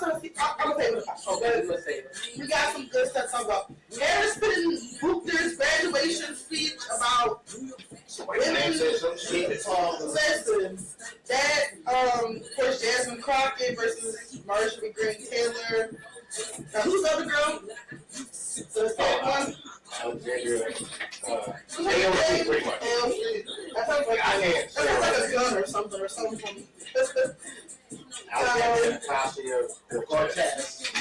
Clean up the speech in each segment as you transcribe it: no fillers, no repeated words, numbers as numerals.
gonna say we got some good stuff to talk about. Harris put in graduation speech about women. Listen, that of course Jasmine Crockett versus Marjorie Green Taylor. Now who's the other girl? The second one. AOC, pretty much. That sounds like a gun or something. Cortez.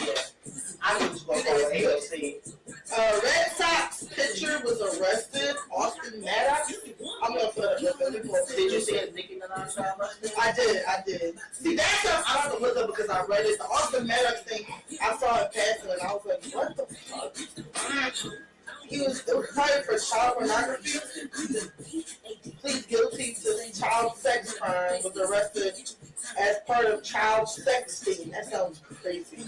I was just going to AOC. Red Sox pitcher was arrested. Austin Maddox. I'm gonna put it up. Did you see it, Nicki Minaj got arrested? I did. See, that stuff I have to look up because I read it. The Austin Maddox thing, I saw it passing and I was like, what the fuck? It was probably for child pornography. Plead guilty to child sex crime. Was arrested as part of child sexting. That sounds crazy.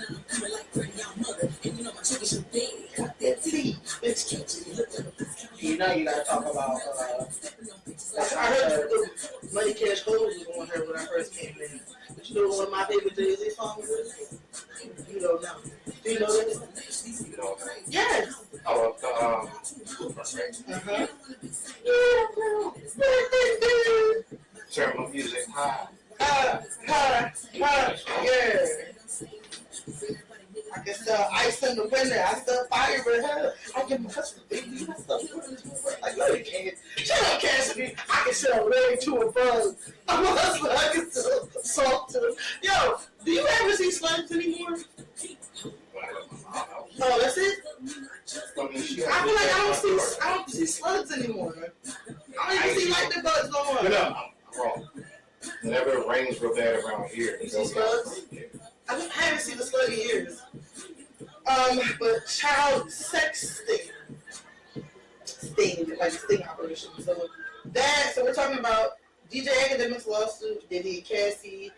You know you gotta talk about. I heard Money Cash Holes was on her when I first came in. But you know one of my favorite Jay-Z songs is? You don't know. Do you know this? You know, Yes. oh, Terminal music high. Yeah. I can sell ice in the winter. I sell fire with her. I can hustle, baby. I sell like, no, you can't. Shut up, Cassidy. I can sell way to a bug. I'm a hustler. I can sell salt to them. Yo, do you ever see slugs anymore? Oh, that's it? I feel like I don't see slugs anymore. I don't even see like the bugs no more. No, I'm wrong. Whenever it rains real bad around here, you see slugs? I haven't seen the slug in years. But child sexting, like sting operation. So we're talking about DJ Academic's lawsuit, Diddy, Cassie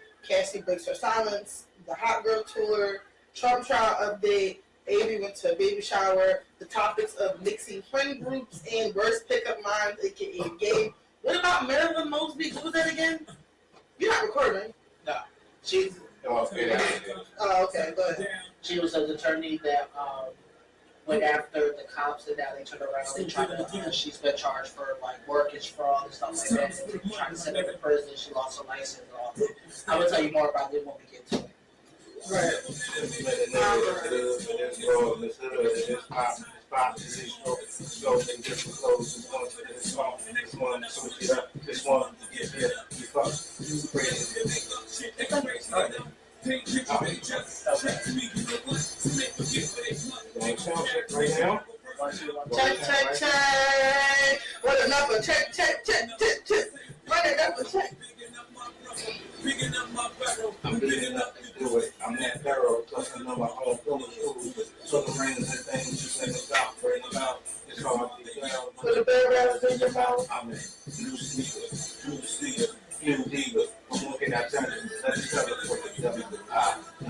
breaks her silence, the Hot Girl Tour, Trump trial update, Avery went to a baby shower, the topics of mixing friend groups and worst pickup lines, aka gay. What about Marilyn Mosby? What was that again? You're not recording. No, she's. Oh, okay, go ahead. She was an attorney that went after the cops, and now they turned around and tried to. She's been charged for like workage fraud and stuff like that. And trying to send her to prison. She lost her license. I will tell you more about it when we get to it. Right. Check. What enough of check. What enough of check. I'm big enough to do it. I'm that thorough, plus I know my own food. So the rings and things you say about, bring them out. It's hard to tell. Put the bell rattles in your mouth. I'm a new speaker, new diva. I'm looking at them. Let's tell it for the W-I-L-I-E.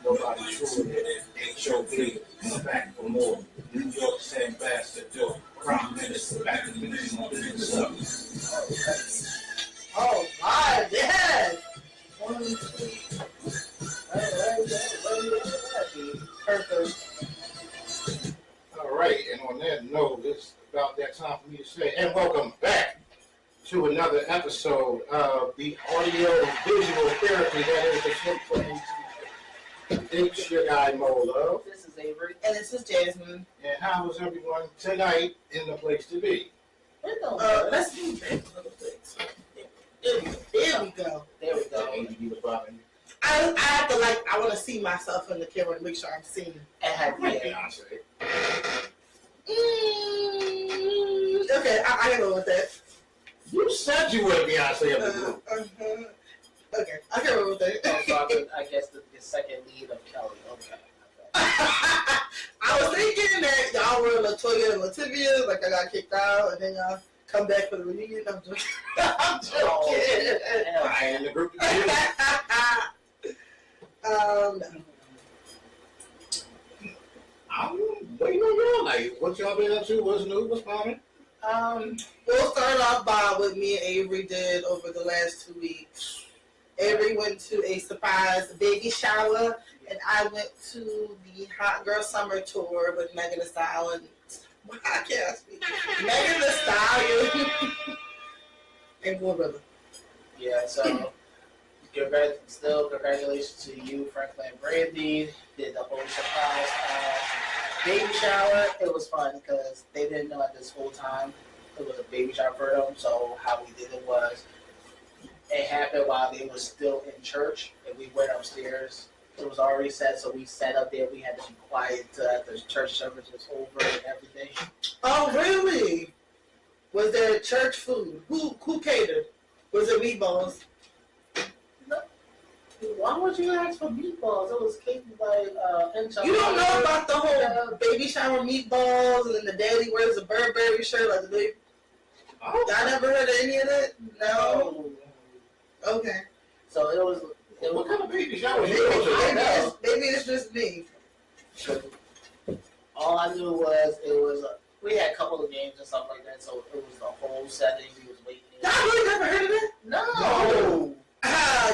Nobody true in it. H-O-B. I'm back for more. New York ambassador. Prime Minister. Back in the business up. Oh my, yes! Perfect. All right, and on that note, it's about that time for me to say, and welcome back to another episode of the audio visual therapy that is the Flip Plane. It's your guy Molo. This is Avery. And this is Jasmine. And how is everyone tonight in the place to be? Let's do that. There we go. I have to I want to see myself in the camera and make sure I'm seen. Okay, I can go with that. You said you were Beyonce of the group. Okay, I can go with that. So I guess the second lead of Kelly. Okay. I was thinking that y'all were Latoya and Lativia, like I got kicked out, and then y'all come back for the reunion. I'm joking. I'm joking. I in the group. No. I'm waiting on y'all. Like, what y'all been up to? What's new? What's popping? We'll start off by what me and Avery did over the last 2 weeks. Avery went to a surprise baby shower, and I went to the Hot Girl Summer Tour with Megan Thee Stallion. I can't speak. Megan Thee Stallion and Glorilla. Yeah, so congratulations to you, Franklin and Brandy. Did the whole surprise baby shower. It was fun because they didn't know at this whole time it was a baby shower for them. So how we did it was, it happened while they were still in church, and we went upstairs. It was already set, so we sat up there. We had to be quiet till the church service was over and everything. Oh, really? Was there church food? Who catered? Was it meatballs? No. Why would you ask for meatballs? It was cake by enchiladas. You don't know about the whole baby shower meatballs and the daily wears a Burberry shirt like the baby? Oh. Y'all never heard of any of that? No. Okay. So it was. What kind of baby shower was Maybe, you go to? maybe it's just me. All I knew was it was. We had a couple of games and stuff like that, so it was the whole setting. We was waiting. Y'all really never heard of that? No.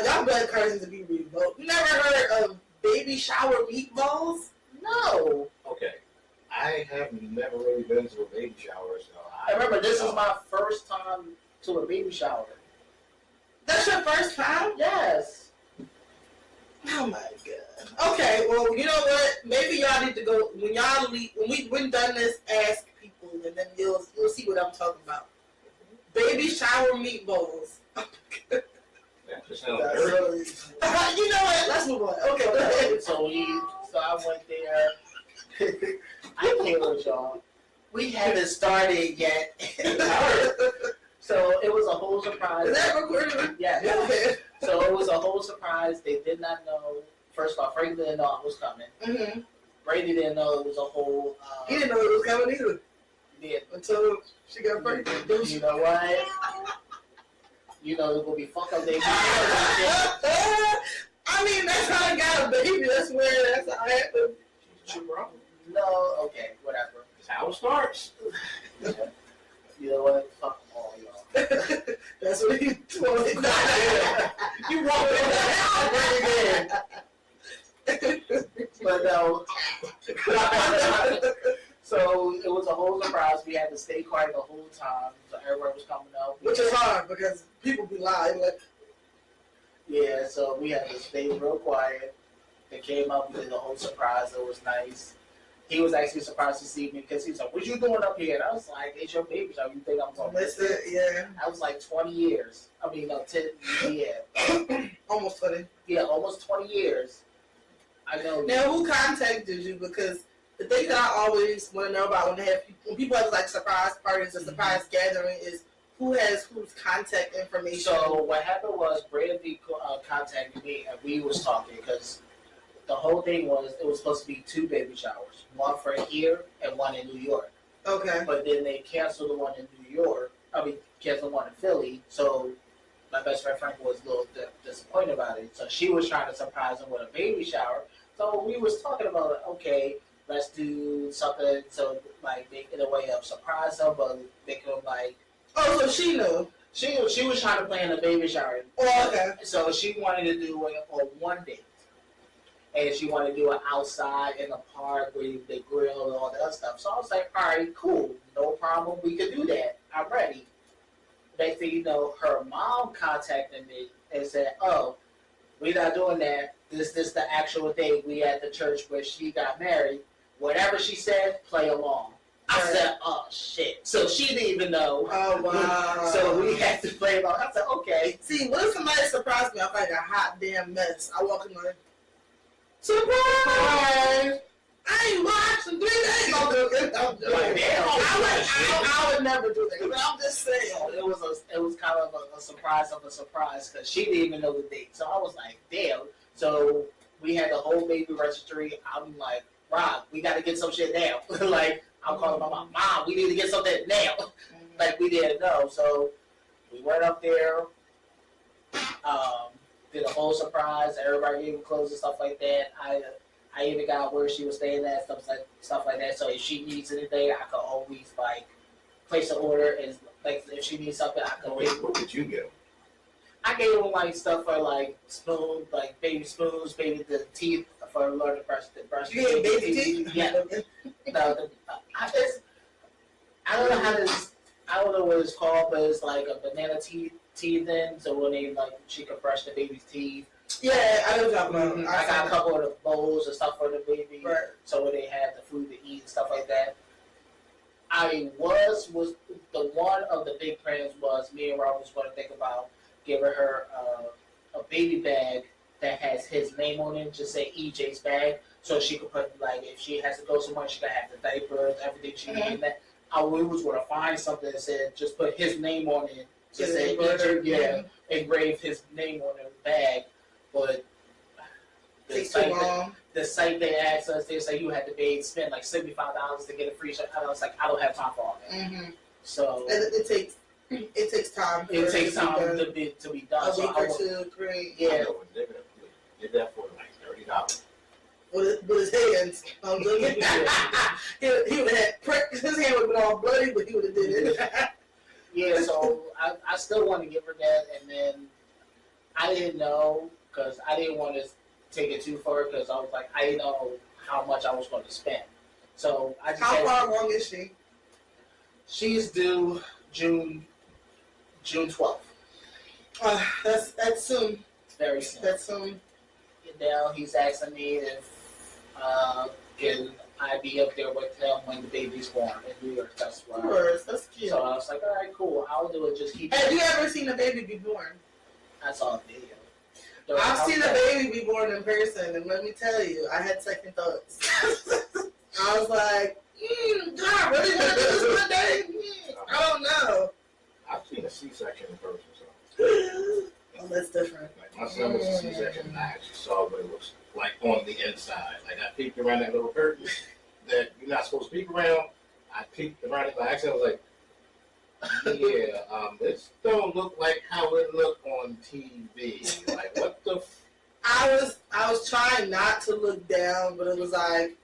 Y'all blood cousins to be revoked. You never heard of baby shower meatballs? No. Okay. I have never really been to a baby shower, so I remember this is my first time to a baby shower. That's your first time? Yes. Oh my god. Okay, well, you know what? Maybe y'all need to go when y'all leave, when done this, ask people, and then you'll see what I'm talking about. Baby shower meatballs. That just sounds very. You know what? Let's move on. Okay, go ahead. So I went there. I came with y'all. We haven't started yet. So it was a whole surprise. Is that recorded? Yeah. Go ahead. So it was a whole surprise. They did not know. First off, Frank didn't know I was coming. Mm-hmm. Brady didn't know it was a whole. He didn't know it was coming either Yeah. until she got pregnant. You know what? You know it will be fuck up day. I mean, that's how I got a baby. That's where that's how I happened. No, okay, whatever. That's how it starts. You know what? Fuck all y'all. That's what he told me. You walked in the house right there. But no. So it was a whole surprise. We had to stay quiet the whole time. So everyone was coming up. Which is hard because people be lying. Like, yeah, so we had to stay real quiet. They came up, we did the whole surprise. It was nice. He was actually surprised to see me because he was like, "What you doing up here?" And I was like, "It's your baby shower. You think I'm going to miss it?" Yeah. I was like 20 years. I mean, no, 10, yeah. Almost 20. Yeah, almost 20 years. I know. Now, who contacted you? Because the thing that I always want to know about when people have like surprise parties or surprise gathering is who has whose contact information. So what happened was Brandy contacted me and we was talking because the whole thing was it was supposed to be 2 baby showers, one for here and one in New York. Okay. But then they canceled the one in New York. Canceled one in Philly. So my best friend Frank was a little disappointed about it. So she was trying to surprise him with a baby shower. So we was talking about, okay, let's do something so like make it a way of surprise him, but make him like. Oh, so she knew. She was trying to plan a baby shower. Oh, okay. So she wanted to do it on one date. And she wanted to do it outside in the park where they grill and all that other stuff. So I was like, all right, cool. No problem. We could do that. I'm ready. Next thing you know, her mom contacted me and said, oh, we're not doing that. This the actual day we at the church where she got married. Whatever she said, play along. I said, oh, shit. So she didn't even know. Oh, wow. So we had to play along. I said, okay. See, what if somebody surprised me? I'm like a hot damn mess. I walk in like, surprise! I ain't watched in 3 days. I'm Like, damn. I would never do that. But I'm just saying. It was kind of a surprise of a surprise because she didn't even know the date. So I was like, damn. So we had the whole baby registry. I'm like, Rob, we got to get some shit now. Like, I'm calling my mom, we need to get something now. Like, we didn't know. So we went up there, did a whole surprise. Everybody gave me clothes and stuff like that. I even got where she was staying at, stuff like that. So if she needs anything, I could always like place an order. And like if she needs something, I could. Wait, what did you get? I gave him like stuff for like spoon, like baby spoons, baby the teeth for learning to brush. You gave baby teeth? Yeah. I don't know how this. I don't know what it's called, but it's like a banana teething. So when they like, she could brush the baby's teeth. Yeah, I know what you're talking about. I got a couple of the bowls and stuff for the baby, right. so when they had the food to eat and stuff like that. I was the one of the big plans was me and Rob was going to think about giving her a baby bag that has his name on it, just say EJ's bag, so she could put like if she has to go somewhere, she could have the diapers, everything she needs in that. I was going to find something that said just put his name on it, just say EJ, engrave his name on the bag, but the site they asked us, they say you had to spend like $75 to get a free shirt. I was like, I don't have time for all that. Mm-hmm. So it takes time. It takes time to be done. A week or two, 3. Yeah. Did that for like $30. With his hands. I'm looking. He would have had pricked. His hand would have been all bloody, but he would have did it. Yeah, so I still want to give her that, and then I didn't know because I didn't want to take it too far because I was like, I didn't know how much I was going to spend. So I just how far along is she? She's due June 12th. That's soon. Very soon. That's soon. And now he's asking me if can I be up there with him when the baby's born in New York. That's why. Of course, that's cute. So I was like, all right, cool. I'll do it. Just keep. Have you ever seen a baby be born? I saw a video. I've seen a baby be born in person, and let me tell you, I had second thoughts. I was like, do I really want to do this one day? I don't know. I've seen a C-section in person, so. Oh, that's different. Like my son was a C-section, and I actually saw what it looks like on the inside. Like I peeked around that little curtain that you're not supposed to peek around. I peeked around it by accident. I was like, yeah, this don't look like how it looked on TV. Like, what the? I was trying not to look down, but it was like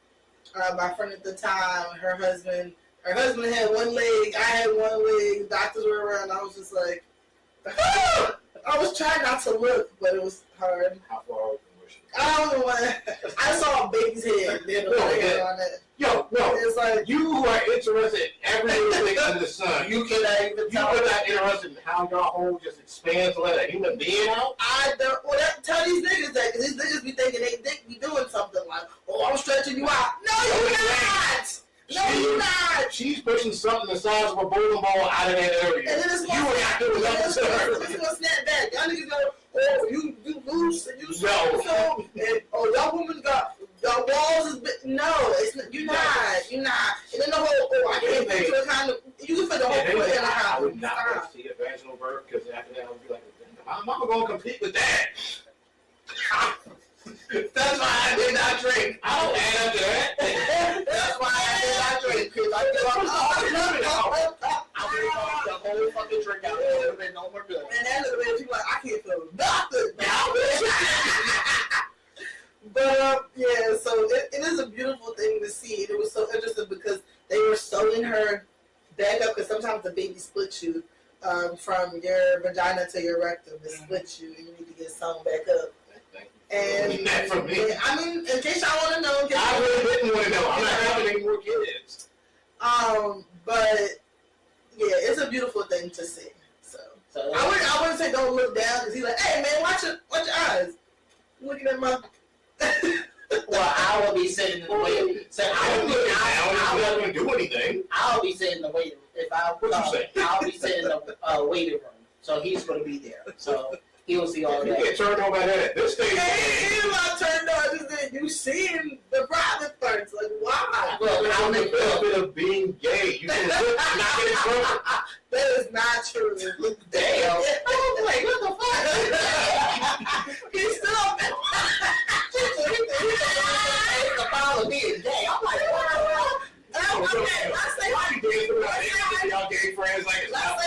my friend at the time, her husband had one leg, I had one leg. Doctors were around. I was just like, I was trying not to look, but it was hard. How far was she? I don't know what. I saw a baby's head. No, it's like you who are interested in every little thing under the sun. You cannot even tell. You're not interested in how your hole just expands to let a human being out. I don't. Well, tell these niggas that because these niggas be thinking they be doing something like, oh, I'm stretching you out. No, you're not. No, you're not. She's pushing something the size of a bowling ball out of that area. And then it's you are not doing nothing to her. It's gonna snap back. Y'all niggas go, oh, you loose and you No. so and oh, y'all women got y'all walls is no, it's not, you're not. And then the whole I can't fit to a condom. You can fit the whole foot in a condom. I would not want to see a vaginal birth because after that I would be like, I'm not gonna compete with that. That's why I did not drink. I don't add up to that. That's why I did not drink because I the whole fucking drink out. It would have been no more good. And that is when people like, I can't feel nothing. But yeah, so it is a beautiful thing to see. It was so interesting because they were sewing her back up because sometimes the baby splits you from your vagina to your rectum. It splits you, and you need to get sewn back up. And for me. I mean, in case y'all want to know, I really didn't want to know. I'm not having any more kids. But yeah, it's a beautiful thing to see. So I wouldn't say don't look down because he's like, hey man, watch your eyes. I'm looking at my. Well, I will be sitting in the waiting. So I'm not going to do anything. I'll be sitting in the waiting. If I'll be sitting in the waiting room. So he's going to be there. So he'll see all that. You get turned on by that at this stage. Hey, not turned on. Just that you seeing the private parts. Like, why? Well, how the benefit of being gay? You can look and not get in trouble. That is not true. Damn. I'm like, what the fuck? He's still It's the problem being gay. I'm like, what? Let's say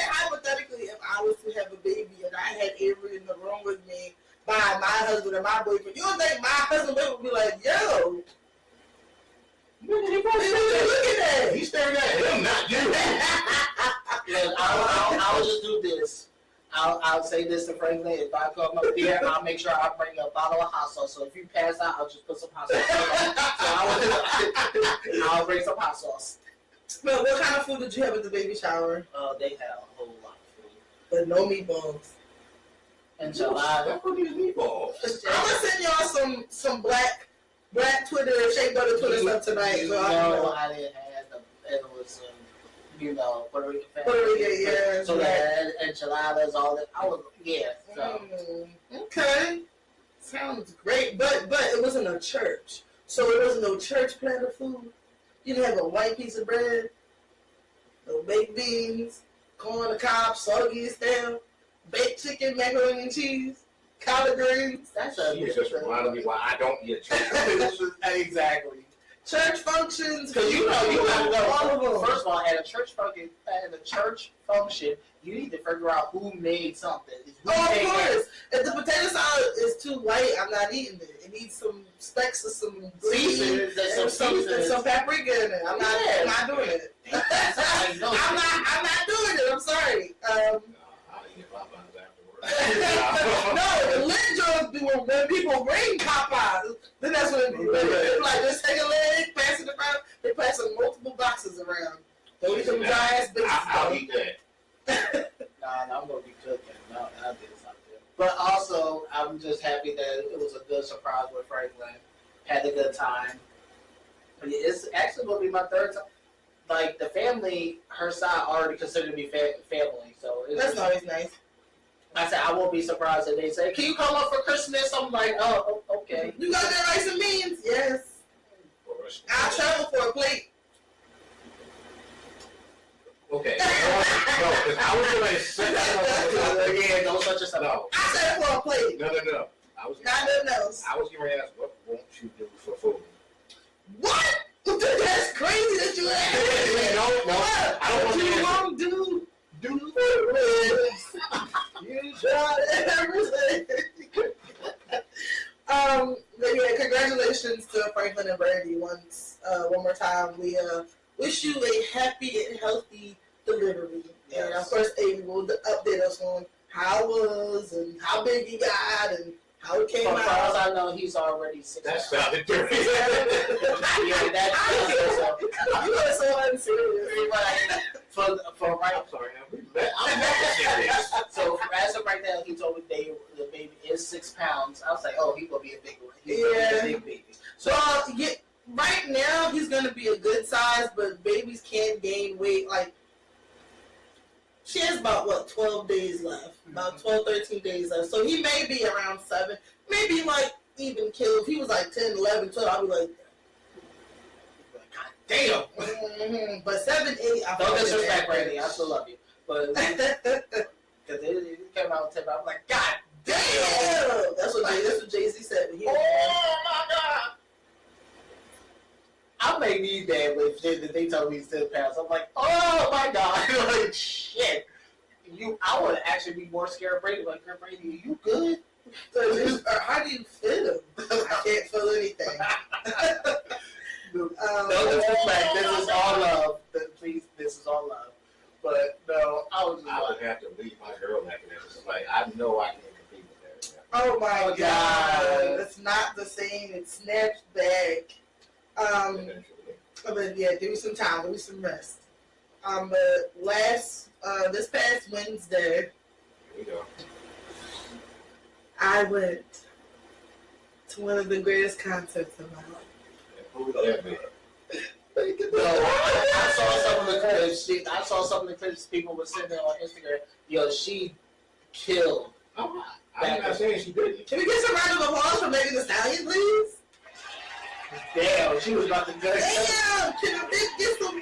hypothetically, if I was to have a baby and I had Avery in the room with me by my husband or my boyfriend, you don't think my husband would be like, yo, look at that. He's staring at him, not you. Look, I'll just do this. I'll say this to Franklin. If I come up here, I'll make sure I bring a bottle of hot sauce. So if you pass out, I'll just put some hot sauce. So I'll bring some hot sauce. But what kind of food did you have at the baby shower? They had a whole lot of food. But no meatballs. Enchiladas. That would be meatballs. I'm gonna send y'all some black Twitter, shea butter Twitter stuff tonight. So I didn't have them. It was, Puerto Rican family. Puerto Rican, yeah. So they had enchiladas, all that. So. Okay. Sounds great. But it wasn't a church. So it wasn't no church platter food. You didn't have a white piece of bread, no baked beans, corn on the cob, soggy as stale, baked chicken, macaroni and cheese, collard greens. That's a You just reminded me why I don't get church. Exactly. Church functions, Because you have to go. all of them. First of all, at a church function, you need to figure out who made something. Who Oh, made of course. that. If the potato salad is too white, I'm not eating it. It needs some specks of some green Seasons and and seasons. some paprika in it. I'm not doing it. I'm not doing it. I'm sorry. I'll eat Popeyes afterwards. No, the leg joints be when people bring Popeyes. Then that's when it be. They're like, just take a leg, pass it around. They pass multiple boxes around. Don't eat them dry ass bitches. I'll eat that. Nah, I'm gonna be cooking. No, I did something. But also, I'm just happy that it was a good surprise with Franklin. Had a good time. But it's actually gonna be my third time. Like the family, her side already considered me family, so it's That's always nice. I said I won't be surprised if they say, "Can you come up for Christmas?" I'm like, "Oh, okay." You got that rice and beans? Yes. I'll travel for a plate. Okay. No, because I was going to say that. Yeah, don't touch yourself. No. I said for a plate. No. I was Not nothing else. I was going to ask, what won't you do for food? What? That's crazy that you asked. No, I don't want What you to won't do for this. You tried everything. But yeah, congratulations to Franklin and Brandy one more time. We wish you a happy and healthy delivery. Yes. And of course, Avery will update us on how it was and how big he got and how it came As far as out. I know, he's already 6 That pounds. sounded dirty. Yeah, that's You are so unserious. for right. I'm sorry. I'm not serious. So as of right now, he told me the baby is 6 pounds. I was like, oh, he's gonna be a big one. He's gonna be a big baby. So right now he's gonna be a good size, but babies can gain weight. Like she has about 12 days left, about 12, 13 days left. So he may be around 7, maybe like even kill. If he was like 10, 11, 12, I'd be like, God damn. mm-hmm. But 7, 8, I Don't feel disrespect like Brandy. I still love you, but because it came out 10, I'm like, God damn. That's what Jay-Z said. When he oh my God. I may need that with shit that they told me he's 10 pounds. I'm like, oh my God. Like, shit. I would actually be more scared of Brady. Like, Brady, are you good? How do you feel? I can't feel anything. No disrespect. This is all love. Please, this is all love. But no, I was just I would like, have to leave my girl after that. It's like, I know I can't compete with that. Oh my Oh, God. It's not the same. It snaps back. But yeah, give me some time, give me some rest. But this past Wednesday, Here we go. I went to one of the greatest concerts of my life. Who would that be? no, I saw some of the clips. I saw some of the clips people were sending on Instagram. Yo, she killed. Oh, I'm not saying she didn't. Can we get some round of applause for Megan Thee Stallion, please? Damn, she was about to go. Damn! Can we get some?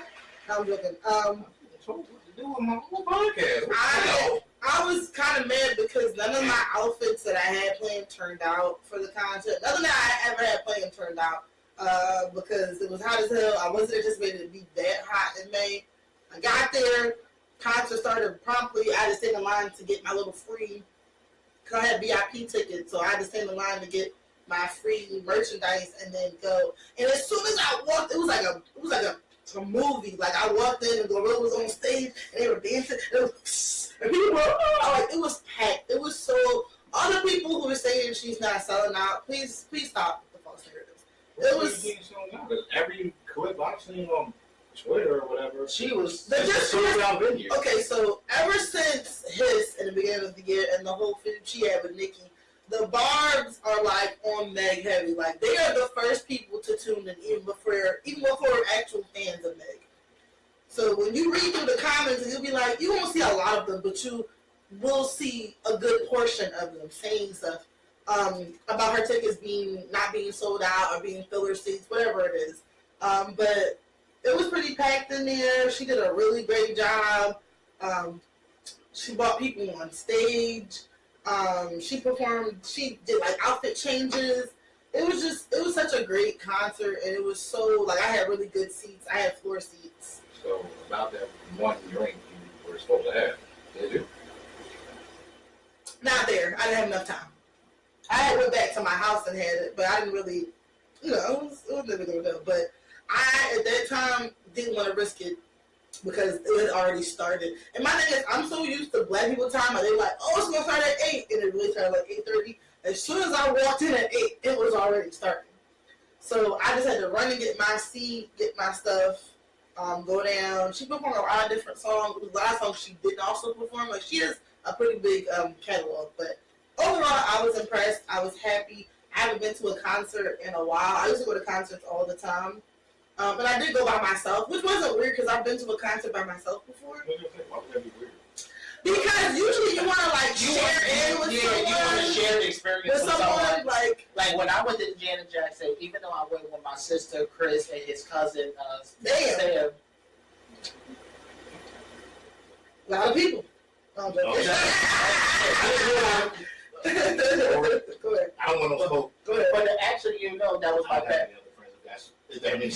No, I'm joking. What to do with my whole podcast? I was kind of mad because none of my outfits that I had planned turned out for the concert. Nothing that I ever had planned turned out because it was hot as hell. I wasn't anticipating it to be that hot in May. I got there. Concert started promptly. I had to stand in line to get my little free, because I had VIP tickets, so I had to stand in line to get my free merchandise and then go. And as soon as I walked, it was like a movie. Like I walked in, and the gorilla was on stage, and they were dancing. It was And people were, oh, like, it was packed. It was so, all the people who were saying she's not selling out, please stop the false narratives. It was. Every clip I've seen on Twitter or whatever, she was sold out venue. Okay, so ever since his in the beginning of the year and the whole film she had with Nicki, the Barbs are like on Meg heavy. Like they are the first people to tune in, even before actual fans of Meg. So when you read through the comments, you'll be like, you won't see a lot of them, but you will see a good portion of them saying stuff about her tickets not being sold out or being filler seats, whatever it is. But it was pretty packed in there. She did a really great job. She brought people on stage. She performed. She did like outfit changes. It was such a great concert, and it was so like I had really good seats. I had floor seats. So about that one drink you were supposed to have, did you? Not there. I didn't have enough time. I went back to my house and had it, but I didn't really, it was never going to go. But I, at that time, didn't want to risk it because it had already started. And my thing is, I'm so used to black people time, and they're like, oh, it's going to start at 8, and it really started like 8:30. As soon as I walked in at 8, it was already starting. So I just had to run and get my seat, get my stuff, go down. She performed a lot of different songs. It was a lot of songs she didn't also perform. Like, she has a pretty big catalog, but overall, I was impressed. I was happy. I haven't been to a concert in a while. I used to go to concerts all the time. But I did go by myself, which wasn't weird because I've been to a concert by myself before. Why would that be weird? Because usually you want to like share in with someone. You want to share the experience with someone. Like when I went to Janet Jackson, even though I went with my sister Chris and his cousin Sam. Sam. A lot of people. Go ahead. I don't want to smoke. Go ahead. But actually, that was my bad. No, I was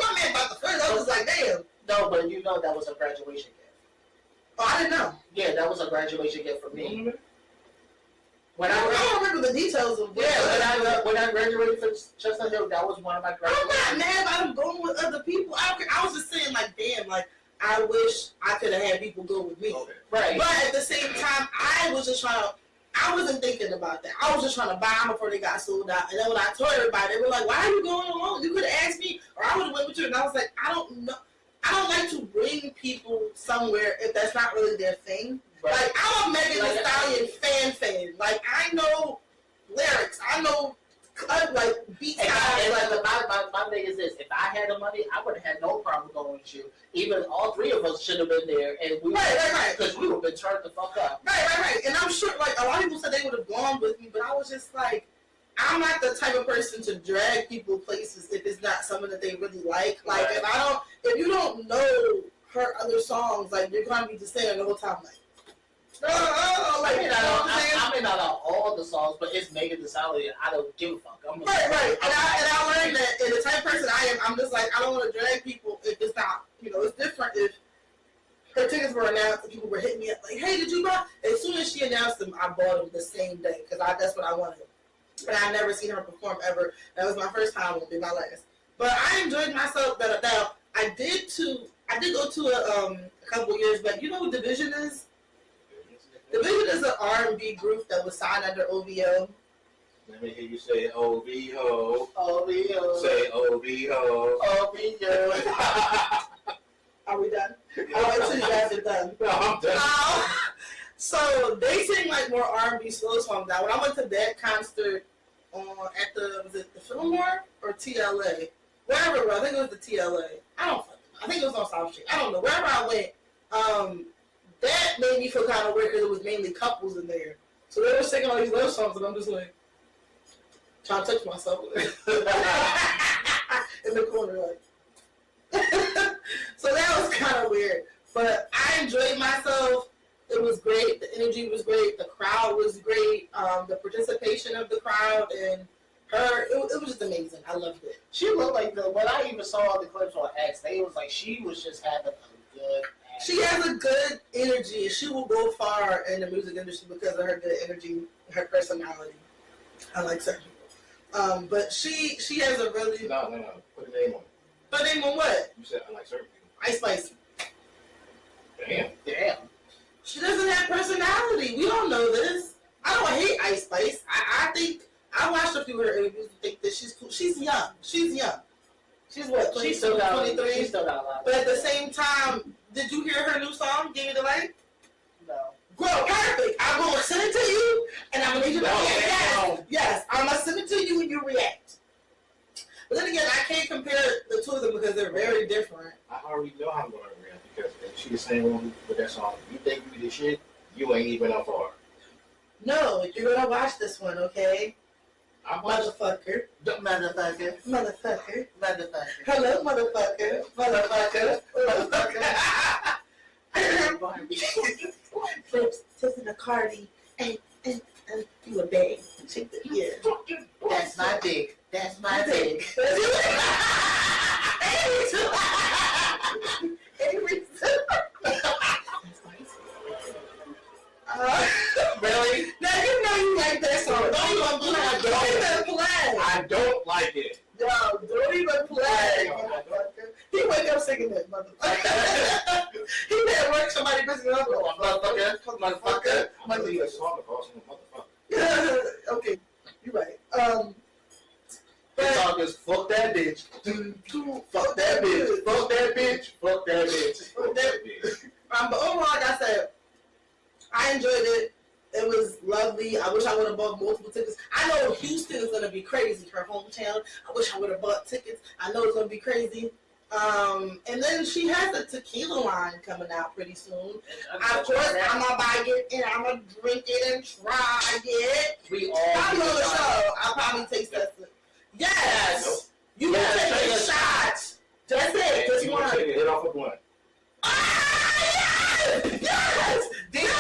not mad about the friends. I was like, damn. No, but that was a graduation gift. Oh, I didn't know. Yeah, that was a graduation gift for me. Mm-hmm. I don't remember the details of when I graduated from Chestnut Hill, that was one of my graduations. I'm not mad about them going with other people. I was just saying, like, damn, like, I wish I could have had people go with me. Okay. Right. But at the same time, I wasn't thinking about that. I was just trying to buy them before they got sold out. And then when I told everybody, they were like, why are you going alone? You could have asked me, or I would have went with you. And I was like, I don't know. I don't like to bring people somewhere if that's not really their thing. Right. Like, I'm a Megan Thee Stallion fan. Like, I know lyrics. I know, like, beats. My thing is this. If I had the money, I would have had no problem going with you. Even all three of us should have been there. And we right. Because we would have been turned the fuck up. Right. And I'm sure, like, a lot of people said they would have gone with me, but I was just like, I'm not the type of person to drag people places if it's not someone that they really like. Like, right. if you don't know her other songs, like, you're going to be just saying the whole time, like, I may not know all the songs, but it's Megan Thee Stallion. I don't give a fuck. Right. And I learned that, and the type of person I am, I'm just like, I don't want to drag people if it's not, it's different if her tickets were announced and people were hitting me up like, hey, did you buy? As soon as she announced them, I bought them the same day because that's what I wanted. And I've never seen her perform ever. That was my first time, won't be my last. But I enjoyed myself. Now, I did go to a couple years back. You know who Division is? Division is an R&B group that was signed under OVO. Let me hear you say OVO. OVO. Say OVO. OVO. Are we done? I'll wait till you guys are done. No, I'm done. So they sing like more R&B slow songs. Now, when I went to that concert at was it the Fillmore or TLA? Wherever it was, I think it was the TLA. I think it was on South Street. I don't know. Wherever I went, that made me feel kind of weird because it was mainly couples in there. So they were singing all these love songs, and I'm just like trying to touch myself in the corner, like. So that was kind of weird, but I enjoyed myself. It was great. The energy was great. The crowd was great. The participation of the crowd and her, it was just amazing. I loved it. She looked like when I even saw the clips on X, they was like she was just having a good. She has a good energy. She will go far in the music industry because of her good energy, her personality. I like certain people. But she has a really... No. Put a name on it. Put a name on what? You said I like certain people. Ice Spicy. Damn. She doesn't have personality. We don't know this. I don't hate Ice Spice. I think I watched a few of her interviews and think that she's cool. She's young. She's young. She's what? She still got 23. She still got a lot. But at the same time, did you hear her new song? Give Me the Light. No. Girl, perfect. I'm gonna send it to you, and I'm gonna need you to react. Yes, I'm gonna send it to you, and you react. But then again, I can't compare the two of them because they're very different. I already know how I'm going to react because she was saying with that song, you think you the shit, you ain't even up for it. No, you're gonna watch this one, okay? Motherfucker. Motherfucker. Motherfucker. Motherfucker. Hello, motherfucker. Motherfucker. Motherfucker. Flips, tipping a Cardi, and you a bag. Yeah. That's my dick. That's my dick. Really? Now you know you like that song. Don't even play. I don't like it. Yo, don't even play. He wake up singing that motherfucker. He may work somebody business up. Motherfucker. I believe a song about motherfucker. Okay, you're right. The song is fuck that bitch. Fuck that bitch. Fuck that bitch. Fuck that bitch. Fuck that bitch. But overall, like I said, I enjoyed it. It was lovely. I wish I would have bought multiple tickets. I know Houston is going to be crazy, her hometown. I wish I would have bought tickets. I know it's going to be crazy. And then she has a tequila line coming out pretty soon. Of course, I'm going to buy it and I'm going to drink it and try it. We all Probably on the show. I'll probably taste that. Yes! You can take a shot. That's it. Just one. Take a hit off of one. Ah, yes! Yes!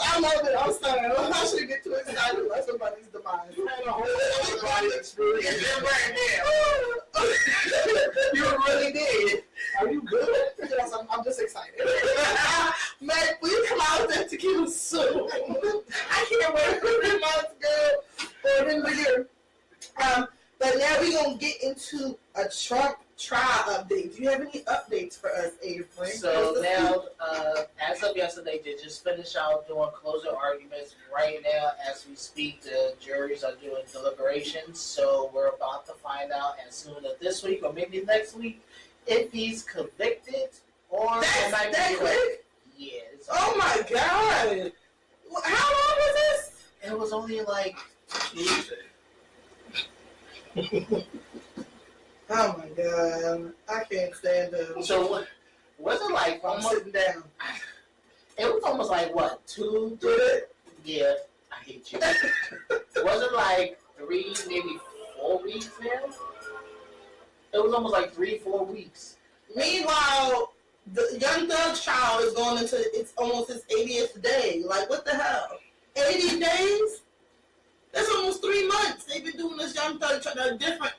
I love it. I'm sorry. I shouldn't get too excited about somebody's demise. You had a whole other body experience right now. You really did. Are you good? Yes, I'm just excited. Man, will you come out with that tequila soon? I can't wait for 3 months, girl. For the end of the year. But now we're going to get into a Trump trial update. Do you have any updates for us, Avery? So now, as of yesterday, they just finished out doing closing arguments. Right now, as we speak, the juries are doing deliberations. So we're about to find out as soon as this week or maybe next week if he's convicted or that quick? Yeah. Oh my God! How long was this? It was only like Tuesday. Oh my God! I can't stand them. So was it like I'm almost? sitting down. It was almost like what 2? Did it? Yeah, I hate you. Was it like 3, maybe 4 weeks now? It was almost like 3-4 weeks. Meanwhile, the Young Thug's trial is going into it's almost his 80th day. Like, what the hell? 80 days? That's almost 3 months. They've been doing this Young Thug trial. Different.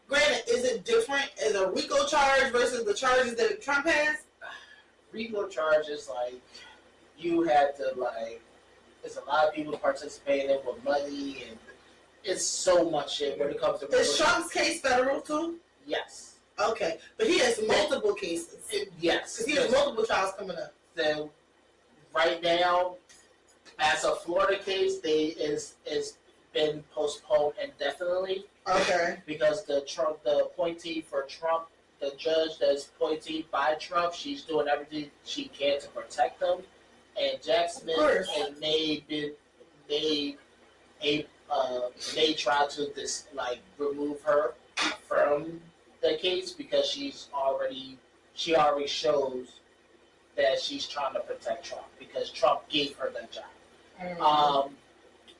Granted, is it different as a RICO charge versus the charges that Trump has? RICO charges, like, you had to, like, there's a lot of people participating with money, and it's so much shit when it comes to RICO. Is Trump's case federal too? Yes. Okay, but he has multiple cases. Yes. Because he has multiple trials coming up. So, right now, as a Florida case, is been postponed indefinitely. Okay. Because the appointee for Trump, the judge that's appointed by Trump, she's doing everything she can to protect them. And Jasmine and they try to remove her from the case because she already shows that she's trying to protect Trump because Trump gave her that job. Mm-hmm.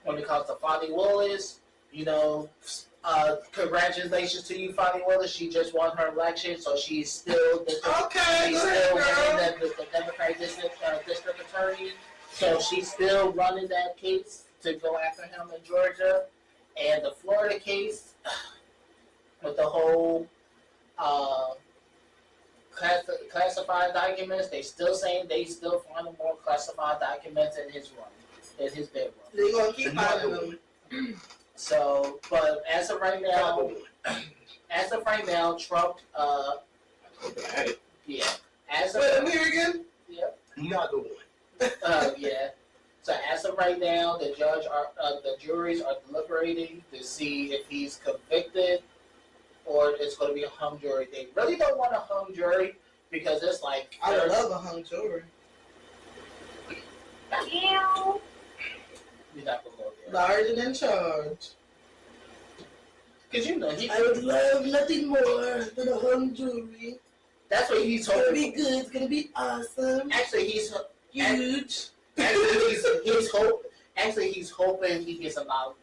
When it comes to Fani Willis, congratulations to you, Fani Willis. She just won her election, so she's still the Democratic district attorney. So she's still running that case to go after him in Georgia. And the Florida case, with the whole classified documents. They still saying they still finding more classified documents in his room, in his bedroom. They're gonna keep finding them. So, but as of right now, Trump, yeah. As of Wait, I'm here again. Yep. Not the one. Yeah. So as of right now, the juries are deliberating to see if he's convicted or it's going to be a hung jury. They really don't want a hung jury because it's like I would love a hung jury. You're not gonna go there. Large and in charge. Because I would love nothing more than a hung jury. That's what he's It's gonna hoping. be good. It's gonna be awesome. Actually, he's Huge. He's hoping he gets a not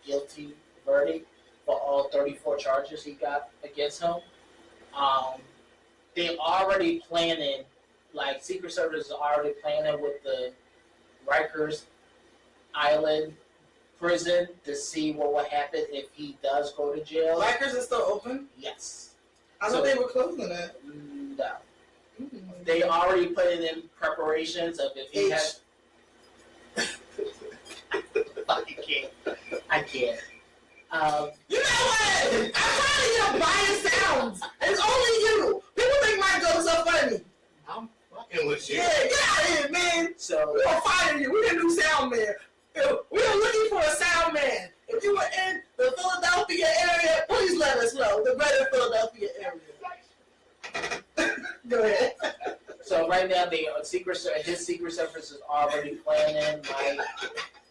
guilty verdict for all 34 charges he got against him. They're already planning, like Secret Service is already planning with the Rikers Island prison to see what will happen if he does go to jail. Rikers is still open? Yes. I thought they were closing it. No. They already put it in preparations of if he has. I can't. You know what? I'm trying to biased sounds. It's only you. People think my jokes are funny. I'm fucking with you. Yeah, get out of here, man. So We're gonna fire you. We're gonna do sound man. We're looking for a sound man. If you were in the Philadelphia area, please let us know. The greater Philadelphia area. Go ahead. So right now, his Secret Service is already planning like.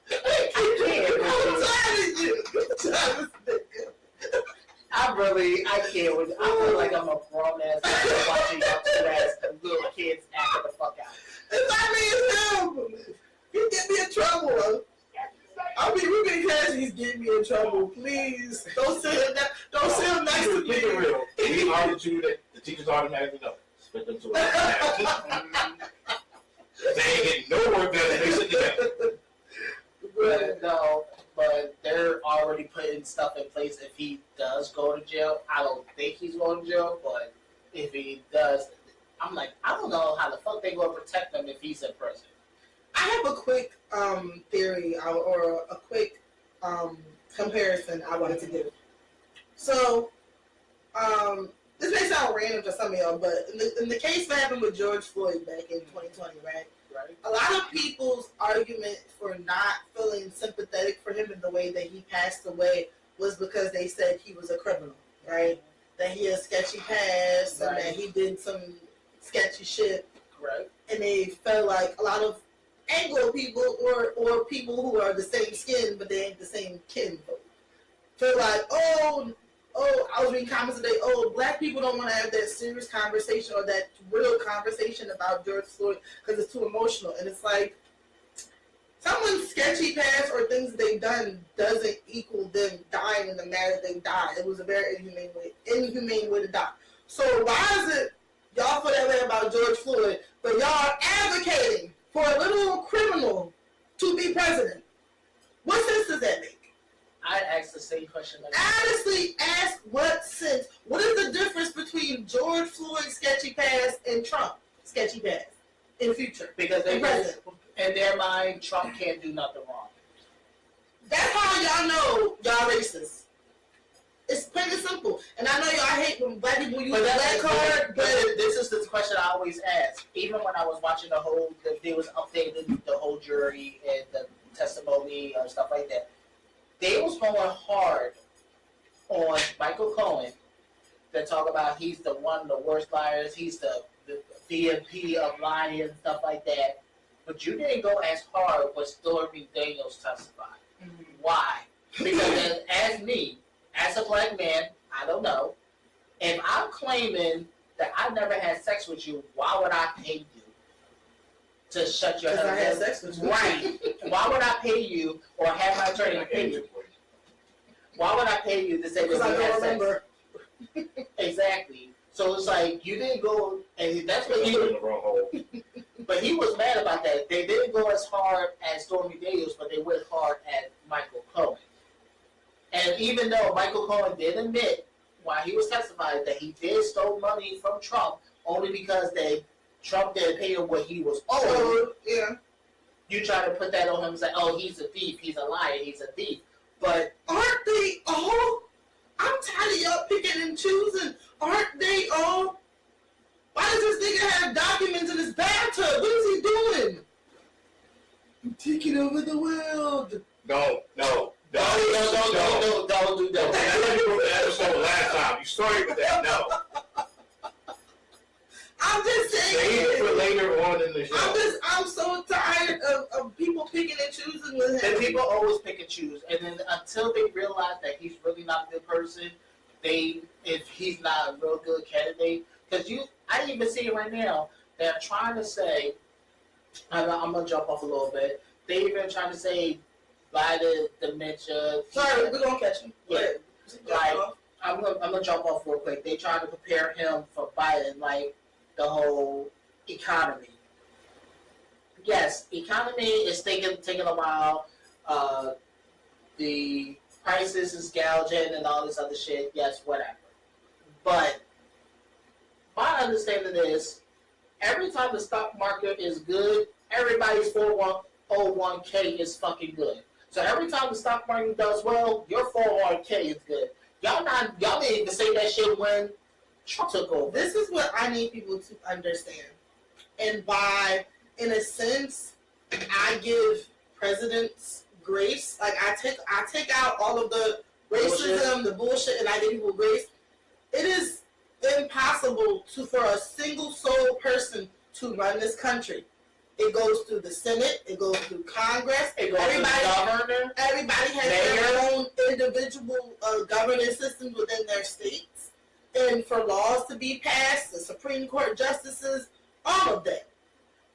I can't. I feel like I'm a grown ass man watching y'all two ass little kids acting the fuck out. It's not me, it's him. He get me in trouble. I mean, we been catching he's getting me in trouble. Please, don't sit him next to me. Keep it real. We are the two that the teachers automatically know. Split them to They ain't getting no work done if they sit together. But they're already putting stuff in place if he does go to jail. I don't think he's going to jail, but if he does, I'm like, I don't know how the fuck they going to protect him if he's in prison. I have a quick theory or a quick comparison I wanted to give. So, this may sound random to some of y'all, but in the case that happened with George Floyd back in 2020, right? A lot of people's argument for not feeling sympathetic for him in the way that he passed away was because they said he was a criminal, right? That he had sketchy past and that he did some sketchy shit. Right. And they felt like a lot of Anglo people or people who are the same skin but they ain't the same kin feel like, oh, I was reading comments today, black people don't want to have that serious conversation or that real conversation about George Floyd because it's too emotional. And it's like, someone's sketchy past or things they've done doesn't equal them dying in the manner they died. It was a very inhumane way to die. So why is it y'all feel that way about George Floyd, but y'all are advocating for a little criminal to be president? What sense does that make? I asked the same question. Honestly, ask what sense. What is the difference between George Floyd's sketchy past and Trump sketchy past in future? Because in their mind, Trump can't do nothing wrong. That's how y'all know y'all racist. It's plain and simple. And I know y'all hate when black people use the black card, but this is the question I always ask. Even when I was watching they was updating the whole jury and the testimony and stuff like that. They was going hard on Michael Cohen to talk about he's one of the worst liars, he's the DMP of lying and stuff like that. But you didn't go as hard when Stormy Daniels testified. Mm-hmm. Why? Because as a black man, I don't know. If I'm claiming that I never had sex with you, why would I pay you to shut your because head? I had sex with you. Right. Why would I pay you or have my attorney pay you? Why would I pay you to say that we had sex? Exactly. So it's like you didn't go, and that's what he. But he was mad about that. They didn't go as hard as Stormy Daniels, but they went hard at Michael Cohen. And even though Michael Cohen did admit while he was testifying that he did stole money from Trump only because Trump didn't pay him what he was owed. So, yeah. You try to put that on him and say, oh, he's a thief, he's a liar, he's a thief. But aren't they all? I'm tired of y'all picking and choosing. Aren't they all? Why does this nigga have documents in his bathtub? What is he doing? I'm taking over the world. Don't do that. Don't. You the episode last time. You started with that. No. I'm just saying. Save it for later on in the show. I'm so tired of people picking and choosing with him. And people always pick and choose, and then until they realize that he's really not a good person, if he's not a real good candidate, because I even see it right now. They're trying to say, I'm gonna jump off a little bit. They even trying to say Biden dementia. Sorry, we're gonna catch him. Yeah, like I'm gonna jump off real quick. They trying to prepare him for Biden, like the whole economy. Yes, economy is taking a while. The prices is gouging and all this other shit. Yes, whatever. But my understanding is, every time the stock market is good, everybody's 401k is fucking good. So every time the stock market does well, your 401k is good. Y'all didn't even say that shit when Trump took over. This is what I need people to understand. And by, in a sense, I give presidents grace. Like I take out all of the racism, the bullshit, and I give people grace. It is impossible for a single soul person to run this country. It goes through the Senate, it goes through Congress, everybody has their own individual governance systems within their states. And for laws to be passed, the Supreme Court justices, all of that.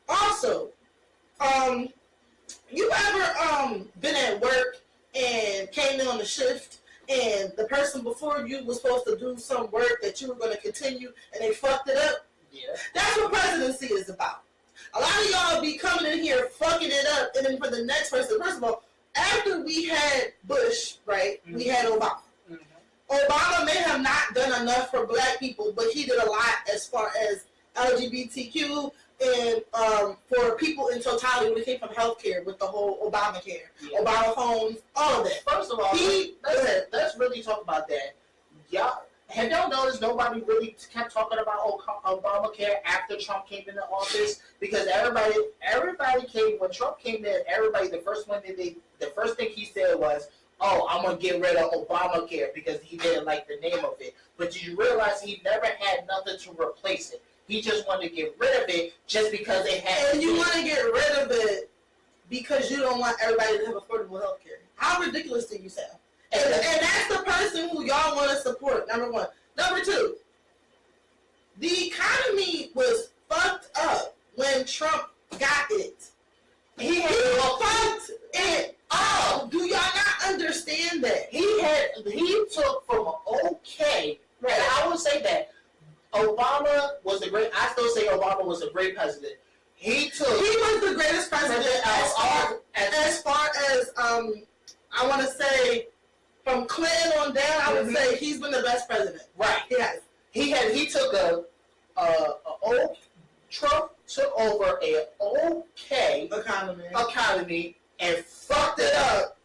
Also, you ever been at work and came in on the shift and the person before you was supposed to do some work that you were going to continue and they fucked it up? Yeah. That's what presidency is about. A lot of y'all be coming in here fucking it up, and then for the next person, first of all, after we had Bush, right, we had Obama. Obama may have not done enough for black people, but he did a lot as far as LGBTQ and for people in totality when it came from healthcare with the whole Obamacare, Obama phones, all of that. First of all, let's really talk about that. Have y'all noticed nobody really kept talking about Obamacare after Trump came into office? Because everybody came when Trump came in. Everybody, the first thing he said was, "Oh, I'm gonna get rid of Obamacare," because he didn't like the name of it. But did you realize he never had nothing to replace it? He just wanted to get rid of it just because it had. And you want to get rid of it because you don't want everybody to have affordable health care. How ridiculous do you sound? And that's the person who y'all want to support, number one. Number two, the economy was fucked up when Trump got it. He fucked it up. Do y'all not understand that? He took from okay, right? I would say that Obama was I still say Obama was a great president. He was the greatest president as far as I want to say, from Clinton on down, I would say he's been the best president. Right. He took Trump took over a okay economy and fucked it up.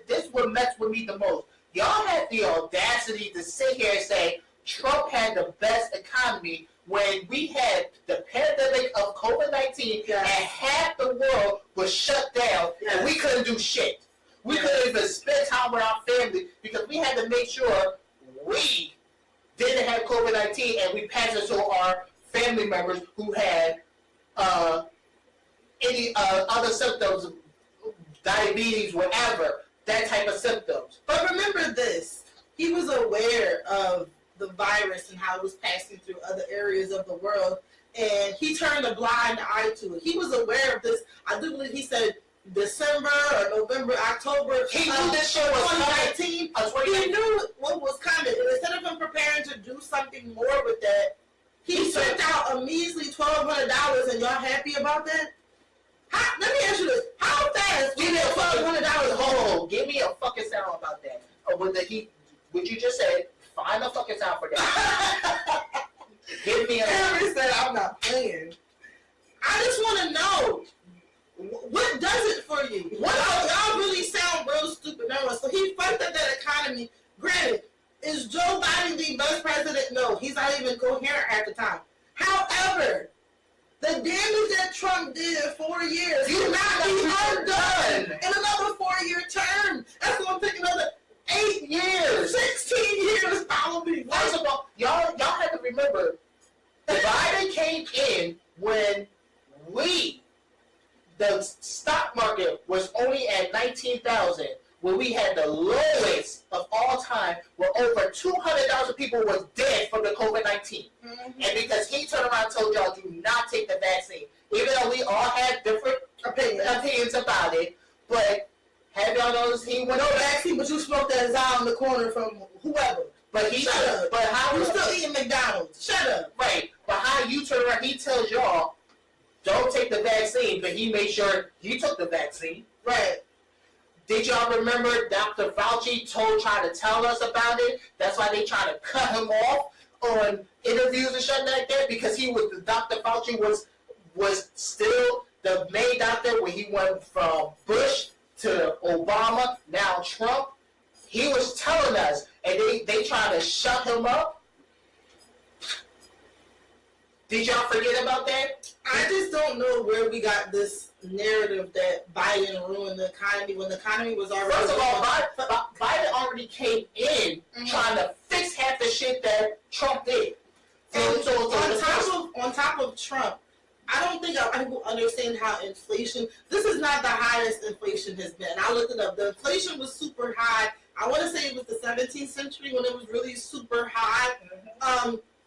This what messed with me the most. Y'all had the audacity to sit here and say Trump had the best economy when we had the pandemic of COVID-19 and half the world was shut down and we couldn't do shit. We couldn't even spend time with our family because we had to make sure we didn't have COVID-19 and we passed it to our family members who had any other symptoms, diabetes, whatever, that type of symptoms. But remember this, he was aware of the virus and how it was passing through other areas of the world, and he turned a blind eye to it. He was aware of this. I do believe he said December or November, October. He knew this shit was 2019. He knew what was coming. And instead of him preparing to do something more with that, he sent out a measly $1,200, and y'all happy about that? Let me ask you this. How fast Yes, give me a fucking $100. Hold on, give me a fucking sound about that. What you just said, find a fucking sound for that. Give me a. Avery said I'm not playing. I just want to know. What does it for you? What y'all really sound real stupid nervous. So he fucked up that economy. Granted, is Joe Biden the best president? No, he's not even coherent at the time. However, the damage that Trump did in 4 years cannot be undone in another 4-year term. That's going to take another 8 years, 16 years, probably. First of all, y'all have to remember, Biden came in when the stock market was only at 19,000, when we had the lowest of all time, where over 200,000 people was dead from the COVID-19. And because he turned around and told y'all, do not take the vaccine. Even though we all had different opinions about it, but have y'all noticed he went no vaccine, but you smoked that Zao in the corner from whoever. But he Shut up. But how you still eating McDonald's? Shut up. Right. But how you turn around? He tells y'all don't take the vaccine, but he made sure he took the vaccine. Right. Did y'all remember Dr. Fauci tried to tell us about it? That's why they trying to cut him off on interviews and shit like that, because Dr. Fauci was still the main doctor when he went from Bush to Obama, now Trump. He was telling us, and they trying to shut him up. Did y'all forget about that? I just don't know where we got this narrative that Biden ruined the economy when the economy was already. First of all, Biden already came in trying to fix half the shit that Trump did. And on top of Trump, I don't think people understand how inflation. This is not the highest inflation has been. I looked it up. The inflation was super high. I want to say it was the 17th century when it was really super high.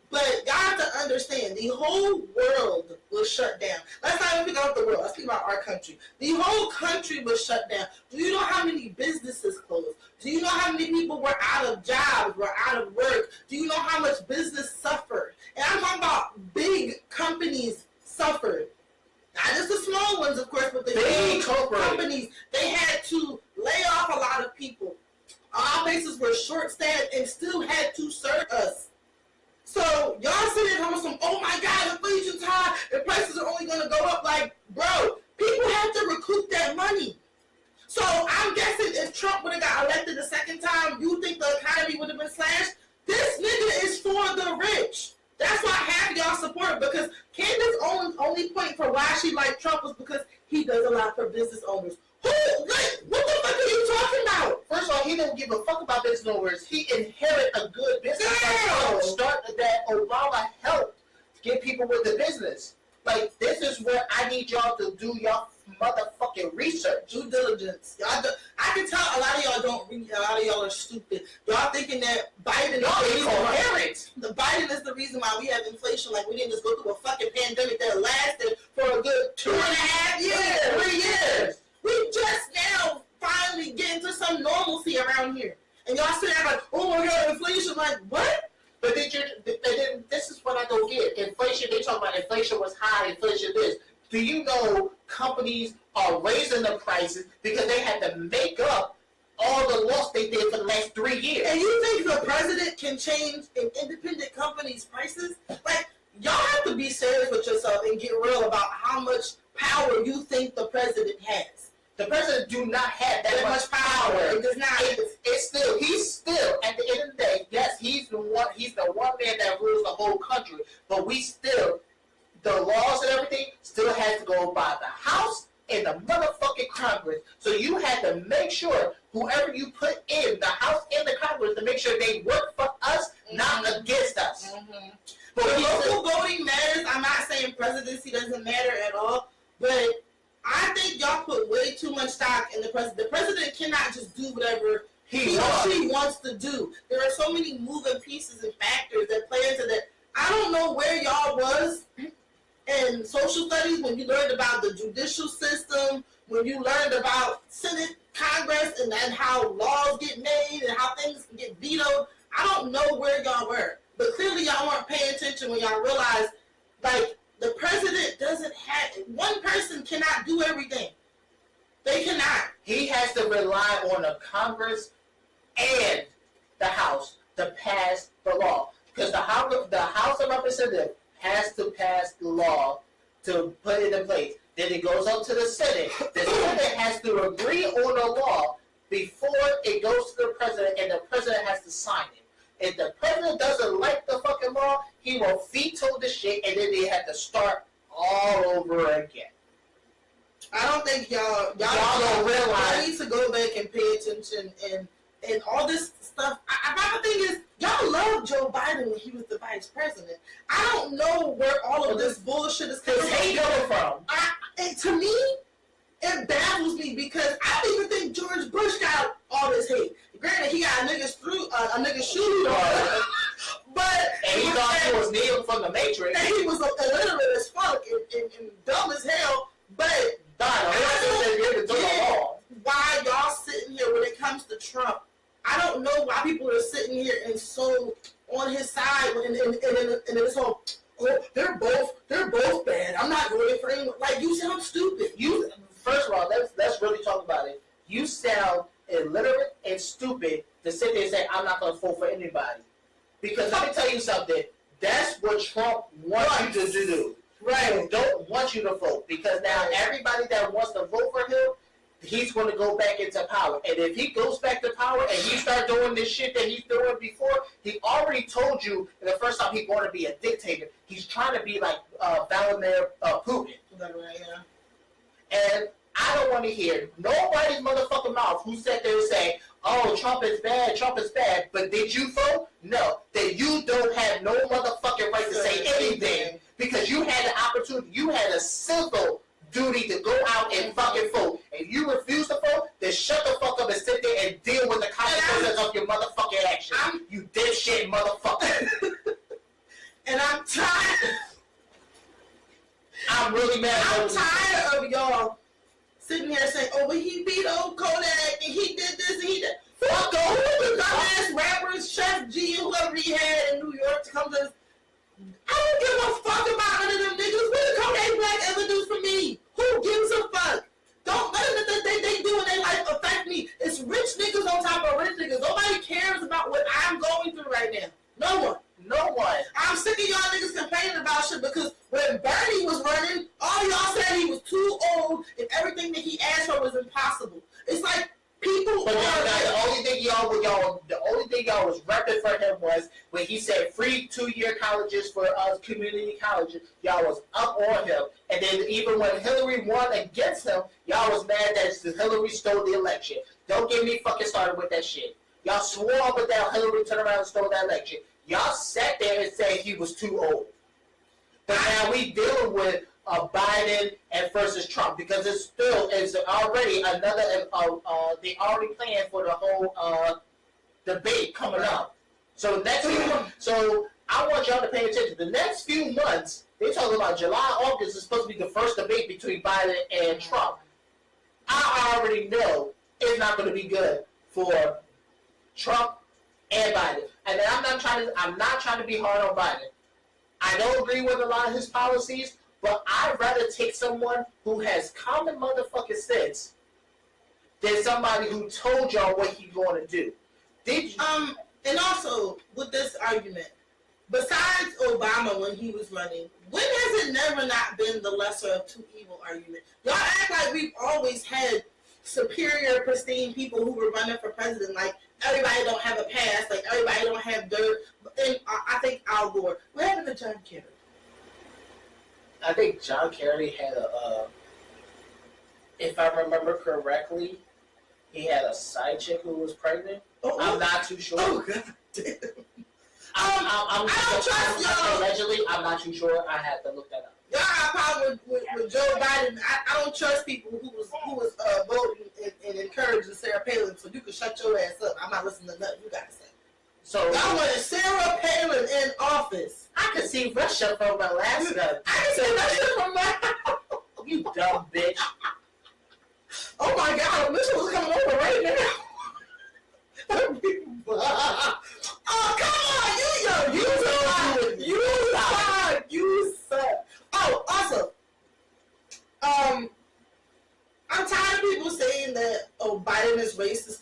But y'all have to understand, the whole world was shut down. Let's not even think about the world. Let's think about our country. The whole country was shut down. Do you know how many businesses closed? Do you know how many people were out of jobs, were out of work? Do you know how much business suffered? And I'm talking about big companies suffered. Not just the small ones, of course, but the big companies. They had to lay off a lot of people. Our places were short-staffed and still had to serve us. So y'all sitting there talking, oh my God, inflation's high, and prices are only going to go up. Like, bro, people have to recoup that money. So I'm guessing if Trump would have got elected the second time, you think the economy would have been slashed? This nigga is for the rich. That's why half of y'all support him, because Candace's only point for why she liked Trump was because he does a lot for business owners. What the fuck are you talking about? First of all, he didn't give a fuck about business owners. He inherited a good business. That Obama helped get people with the business. Like, this is where I need y'all to do your motherfucking research. Due diligence. I can tell a lot of y'all don't read. A lot of y'all are stupid. Y'all thinking that Biden is coherent. The Biden is the reason why we have inflation. Like, we didn't just go through a fucking pandemic that lasted for a good 2.5 years, 3 years. We just now finally getting to some normalcy around here. And y'all sitting there like, oh my God, inflation. Like, what? But then this is what I don't get. Inflation, they talk about inflation was high, inflation this. Do you know companies are raising the prices because they had to make up all the loss they did for the last 3 years? And you think the president can change an independent company's prices? Like, y'all have to be serious with yourself and get real about how much power you think the president has. The president do not have that much power. It does not. He's still, at the end of the day, yes, he's the one man that rules the whole country, but we still, the laws and everything still has to go by the House and the motherfucking Congress. So you had to make sure whoever you put in the House and the Congress to make sure they work for us, not against us. But local voting matters. I'm not saying presidency doesn't matter at all, but I think y'all put way too much stock in the president. The president cannot just do whatever he or she wants to do. There are so many moving pieces and factors that play into that. I don't know where y'all was in social studies when you learned about the judicial system, when you learned about Senate, Congress, and how laws get made and how things can get vetoed. I don't know where y'all were. But clearly y'all weren't paying attention when y'all realized, like, the president doesn't have, one person cannot do everything. They cannot. He has to rely on the Congress and the House to pass the law. Because the House of Representatives has to pass the law to put it in place. Then it goes up to the Senate. The Senate has to agree on the law before it goes to the president, and the president has to sign it. If the president doesn't like the fucking law, he will veto the shit, and then they have to start all over again. I don't think y'all don't realize. Y'all need to go back and pay attention and all this stuff. My thing is, y'all loved Joe Biden when he was the vice president. I don't know where all of this bullshit is coming from. And to me, it baffles me because I don't even think George Bush got all this hate. Granted, he got a nigga shoe on, but and he thought he was Neo from the Matrix. And he was illiterate as fuck and dumb as hell. But I don't get why y'all sitting here when it comes to Trump. I don't know why people are sitting here and so on his side and this whole, oh, they're both bad. I'm not voting for him. Like, you sound stupid. First of all, let's really talk about it. You sound illiterate and stupid to sit there and say, I'm not going to vote for anybody. Because let me tell you something. That's what Trump wants you to do. Right. He don't want you to vote. Because now everybody that wants to vote for him, he's going to go back into power. And if he goes back to power and he start doing this shit that he's doing before, he already told you the first time he's going to be a dictator. He's trying to be like Vladimir Putin. And I don't want to hear nobody's motherfucking mouth who sat there and say, oh, Trump is bad, but did you vote? No. Then you don't have no motherfucking right to say anything because you had the opportunity, you had a civil duty to go out and fucking vote. And you refuse to vote, then shut the fuck up and sit there and deal with the consequences of your motherfucking action. You dipshit motherfucker. And I'm tired. I'm really mad. I'm tired of y'all sitting here saying, oh, but he beat old Kodak and he did this and he did. Fuck the dumbass rappers, Chef G and whoever he had in New York to come to this. I don't give a fuck about none of them niggas. What did Kodak Black ever do for me? Who gives a fuck? Don't let them they do in their life affect me. It's rich niggas on top of rich niggas. Nobody cares about what I'm going through right now. No one. I'm sick of y'all niggas complaining about shit because when Bernie was running, all y'all said he was too old and everything that he asked for was impossible. It's like people. But the only thing y'all was repping for him was when he said free 2-year colleges for us community colleges. Y'all was up on him, and then even when Hillary won against him, y'all was mad that Hillary stole the election. Don't get me fucking started with that shit. Y'all swore up and down Hillary turned around and stole that election. Y'all sat there and said he was too old. But now we dealing with Biden and versus Trump because it's already another. They already planned for the whole debate coming up. So so I want y'all to pay attention. The next few months, they're talking about July, August is supposed to be the first debate between Biden and Trump. I already know it's not going to be good for Trump and Biden. And I'm not trying to be hard on Biden. I don't agree with a lot of his policies, but I'd rather take someone who has common motherfucking sense than somebody who told y'all what he's going to do. And also with this argument, besides Obama when he was running, when has it never not been the lesser of two evil argument? Y'all act like we've always had superior, pristine people who were running for president. Like everybody don't have a past, like everybody don't have dirt. And I think Al Gore. What happened to John Kerry? I think John Kerry had if I remember correctly, he had a side chick who was pregnant. I'm not too sure. Oh, God damn. I don't trust y'all. Allegedly, I'm not too sure. I had to look that up. Y'all got a problem with Joe Biden. I don't trust people who was voting and encouraging Sarah Palin, so you can shut your ass up. I'm not listening to nothing you got to say. So y'all wanted Sarah Palin in office. I could see Russia from Alaska. I can see Russia from my house. You dumb bitch. Oh my God, Mitchell was coming over right now. Oh, come on, you suck. Oh, also, I'm tired of people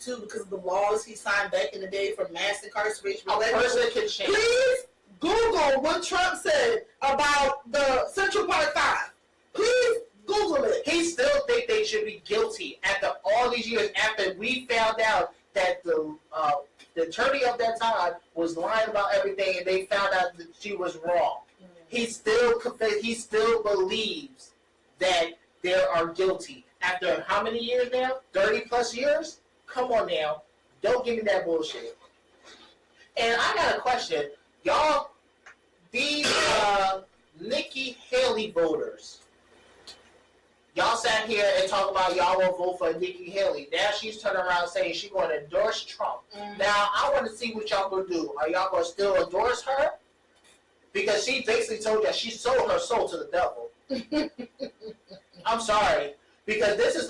too because of the laws he signed back in the day for mass incarceration. A person can change. Please Google what Trump said about the Central Park 5. Please Google it. He still think they should be guilty after all these years. After we found out that the attorney of that time was lying about everything, and they found out that she was wrong. He still believes that they are guilty. After how many years now? 30 plus years? Come on now. Don't give me that bullshit. And I got a question. Y'all, these Nikki Haley voters, y'all sat here and talked about y'all will vote for Nikki Haley. Now she's turning around saying she's going to endorse Trump. Now, I want to see what y'all going to do. Are y'all going to still endorse her? Because she basically told you she sold her soul to the devil. I'm sorry. Because this is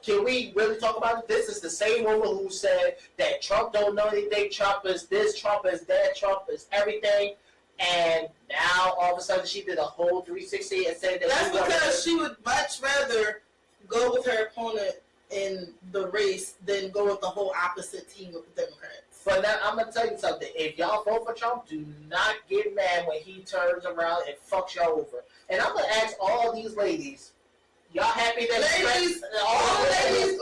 can we really talk about it? This is the same woman who said that Trump don't know anything, Trump is this, Trump is that, Trump is everything. And now all of a sudden she did a whole 360 and said that that's because she would much rather go with her opponent in the race than go with the whole opposite team with the Democrats. But now I'm gonna tell you something. If y'all vote for Trump, do not get mad when he turns around and fucks y'all over. And I'm gonna ask all these ladies, y'all happy that ladies, all ladies,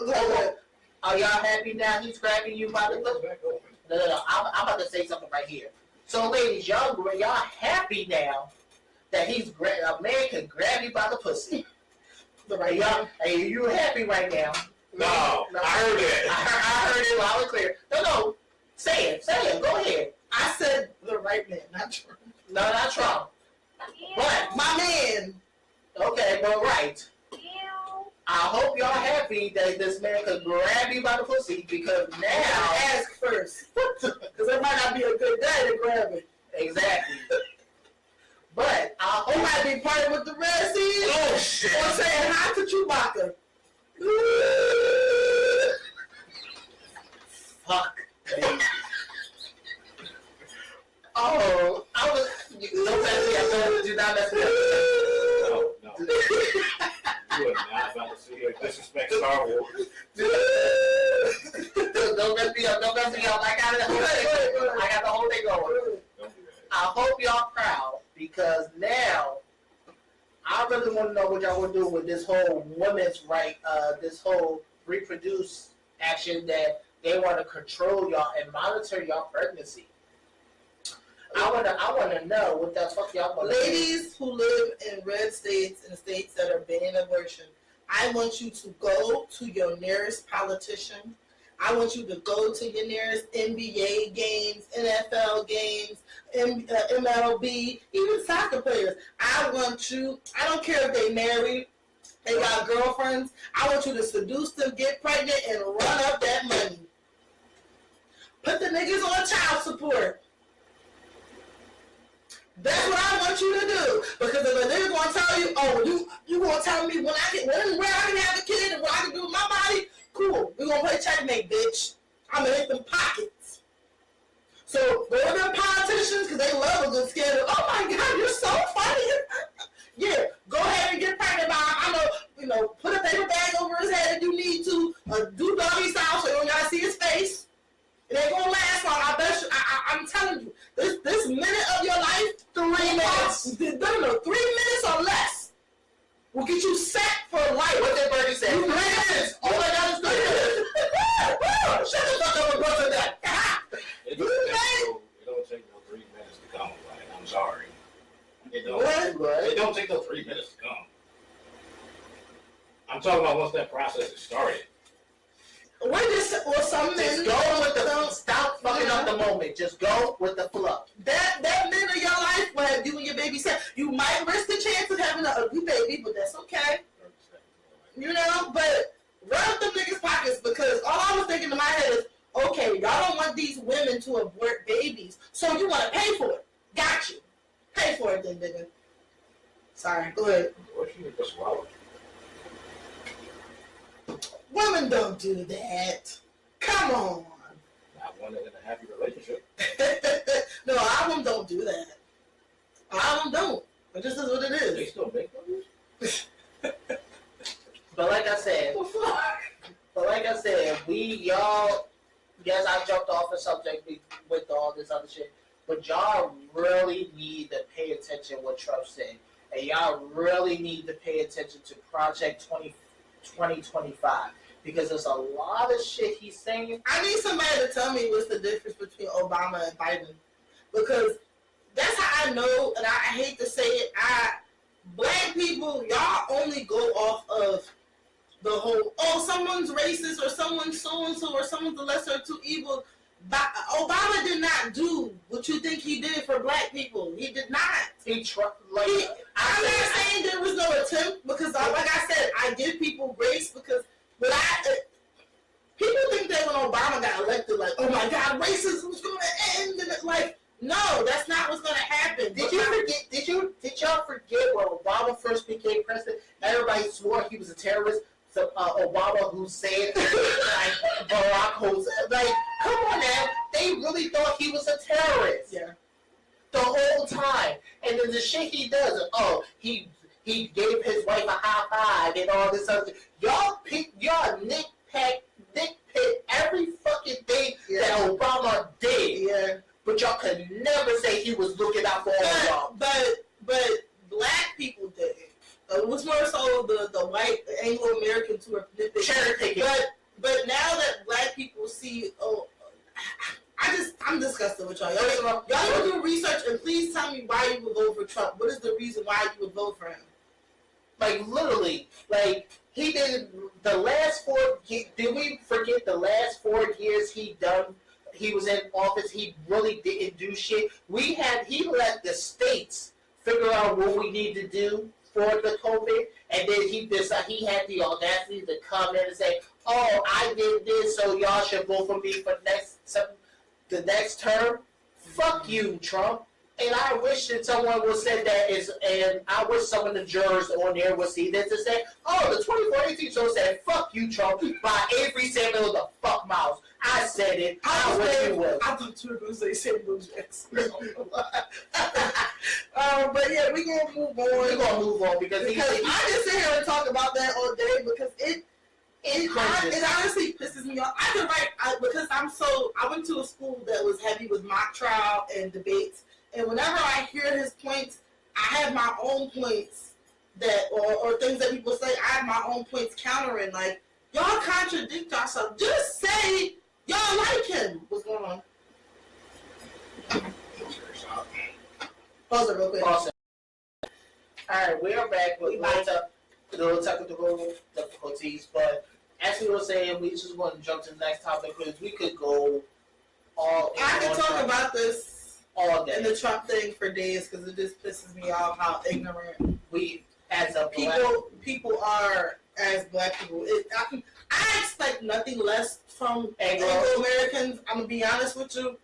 are y'all happy now he's grabbing you by the lip? No. I'm about to say something right here. So, ladies, y'all happy now that a man can grab you by the pussy? Right, y'all, are you happy right now? No, I heard that. I heard it loud and clear. No, say it. Go ahead. I said the right man, not Trump. No, not Trump. But my man. Okay, but right. I hope y'all happy that this man could grab you by the pussy because now ask first, because it might not be a good day to grab it. Exactly. But I hope he might be partying with the Red Sea. Oh shit! Or saying hi to Chewbacca. Fuck. Oh, I was. Don't mess me up. Do not mess me up. No. You are not about to sit here and disrespect Star Wars. Don't mess me up. I got the whole thing going. Don't do that. I hope y'all proud because now I really want to know what y'all want to do with this whole women's right, this whole reproduce action that they want to control y'all and monitor y'all pregnancy. I want to know what the fuck y'all want to do. Ladies who live in red states and states that are banning abortion, I want you to go to your nearest politician. I want you to go to your nearest NBA games, NFL games, MLB, even soccer players. I don't care if they married, they got girlfriends. I want you to seduce them, get pregnant, and run up that money. Put the niggas on child support. That's what I want you to do. Because if a nigga gonna tell you, oh, you gonna tell me where I can have a kid and what I can do with my body, cool. We gonna play checkmate, bitch. I'm gonna hit them pockets. So go to them politicians because they love a good scandal. Oh my God, you're so funny. Yeah, go ahead and get pregnant by him. Put a paper bag over his head if you need to. Do doggy style so you don't gotta see his face. It ain't gonna last long. I bet you. I'm telling you, this minute of your life, 3 minutes. No, 3 minutes or less will get you set for life. What did Bernie say? 3 minutes. Oh my God, it's 3 minutes. Shut the fuck up and go to that. It don't take no 3 minutes to come. Like, I'm sorry. It don't take no 3 minutes to come. I'm talking about once that process is started. Just go with the stop fucking up the moment. Just go with the flow. That minute of your life when you and your baby said you might risk the chance of having an ugly baby, but that's okay. But run up them niggas' pockets because all I was thinking in my head is, okay, y'all don't want these women to abort babies, so you want to pay for it. Got you. Pay for it then, nigga. Sorry, go ahead. What you just swallow? Women don't do that. Come on. Not one in a happy relationship. No, all of them don't do that. All of them don't. It just is what it is. They still make those? But like I said, we y'all, yes, I jumped off the subject with all this other shit, but y'all really need to pay attention to what Trump said. And y'all really need to pay attention to Project 2025. Because there's a lot of shit he's saying. I need somebody to tell me what's the difference between Obama and Biden. Because that's how I know, and I hate to say it, black people, y'all only go off of the whole, someone's racist or someone's so-and-so or someone's the lesser of two evils. Obama did not do what you think he did for black people. He did not. I'm not saying there was no attempt because, like I said, I give people grace because people think that when Obama got elected, like, oh my God, racism was going to end, and like, no, that's not what's going to happen. Did y'all forget when Obama first became president? Everybody swore he was a terrorist. So Obama Hussein, like Barack Hussein, like, come on now, they really thought he was a terrorist. Yeah. The whole time, and then the shit he does, he gave his wife a high five and all this other. Y'all nitpick every fucking thing that Obama did. Yeah. But y'all could never say he was looking out for all y'all. But black people did. It was more so the white Anglo-Americans who are nitpicking. Cherry picking. But now that black people see, I'm disgusted with y'all. Y'all will do research and please tell me why you would vote for Trump. What is the reason why you would vote for him? Like, literally, like, he did the last did we forget the last 4 years he was in office, he really didn't do shit. He let the states figure out what we need to do for the COVID, and then he had the audacity to come in and say, oh, I did this, so y'all should vote for me for the next term. Fuck you, Trump. And I wish that someone would say that and I wish some of the jurors on there would see this and say, oh, the 2418 show said, fuck you, Trump, by Avery Samuel the fuck mouse. I said it. I thought you were going to say Samuel Jackson. But yeah, we're going to move on. We're going to move on because I just sit here and talk about that all day because it honestly pisses me off. I can write because I went to a school that was heavy with mock trial and debates. And whenever I hear his points, I have my own points or things that people say, I have my own points countering. Like, y'all contradict yourself. Just say y'all like him. What's going on? Pause it real quick. Pause it. Alright, we are back with little technical difficulties, but as we were saying, we just want to jump to the next topic because we could go all in. I can talk about this all day. And the Trump thing for days because it just pisses me off how ignorant we as a people are as black people. I expect nothing less from Anglo-Americans. I'm gonna be honest with you.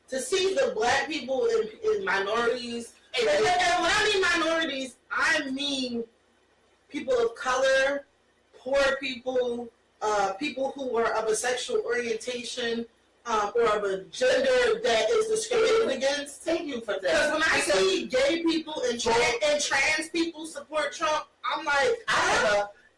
To see the black people in minorities, and when I mean minorities, I mean people of color, poor people, people who are of a sexual orientation. Or of a gender that is discriminated against. Thank you for that. Because when I see gay people and trans people support Trump, I'm like,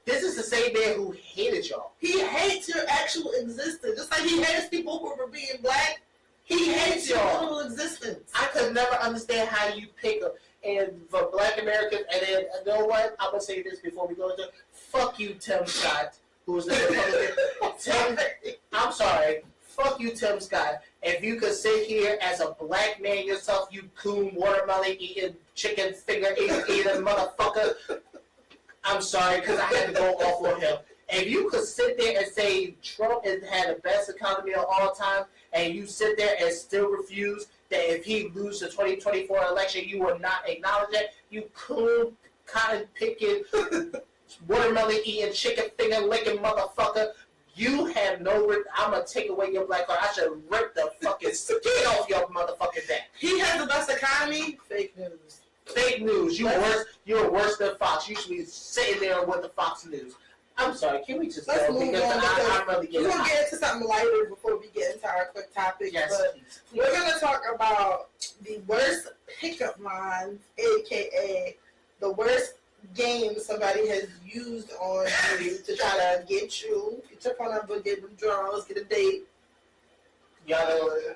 this is the same man who hated y'all. He hates your actual existence. Just like he hates people who are being black, he hates your total existence. I could never understand how you pick up. And for black Americans, and then, you know what? I'm going to say this before we go into fuck you, Tim Scott, who's the Republican. I'm sorry. Fuck you, Tim Scott. If you could sit here as a black man yourself, you coon, watermelon eating, chicken finger eating motherfucker. I'm sorry, because I had to go off on him. If you could sit there and say Trump has had the best economy of all time, and you sit there and still refuse that if he loses the 2024 election, you will not acknowledge it, you coon, cotton picking, watermelon eating, chicken finger licking motherfucker. You have no. I'm gonna take away your black card. I should rip the fucking skin off your motherfucking neck. He has the best economy. Fake news. Fake news. You're worse than Fox. You should be sitting there with the Fox News. I'm sorry. Can we just let's move on? I'm really getting. We're gonna get into something lighter before we get into our quick topic. Yes, please. We're gonna talk about the worst pickup lines, aka the worst game somebody has used on you to try to get you, get your phone number, get them draws, get a date? Y'all,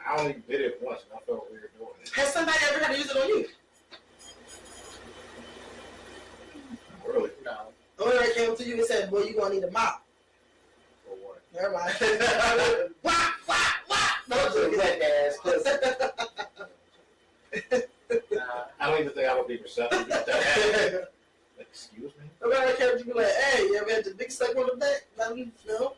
I only did it once, and I felt weird doing it. Has somebody ever had to use it on you? Really? no. Or they came to you and said, "Boy, you gonna need a mop." For what? Never mind. Wah, wah, wah. No, I'm Don't do joking. that, ass. Nah. I don't even think I would be receptive to that. Excuse me? Nobody came to you like, "Hey, you ever had the big suck on the back?" No.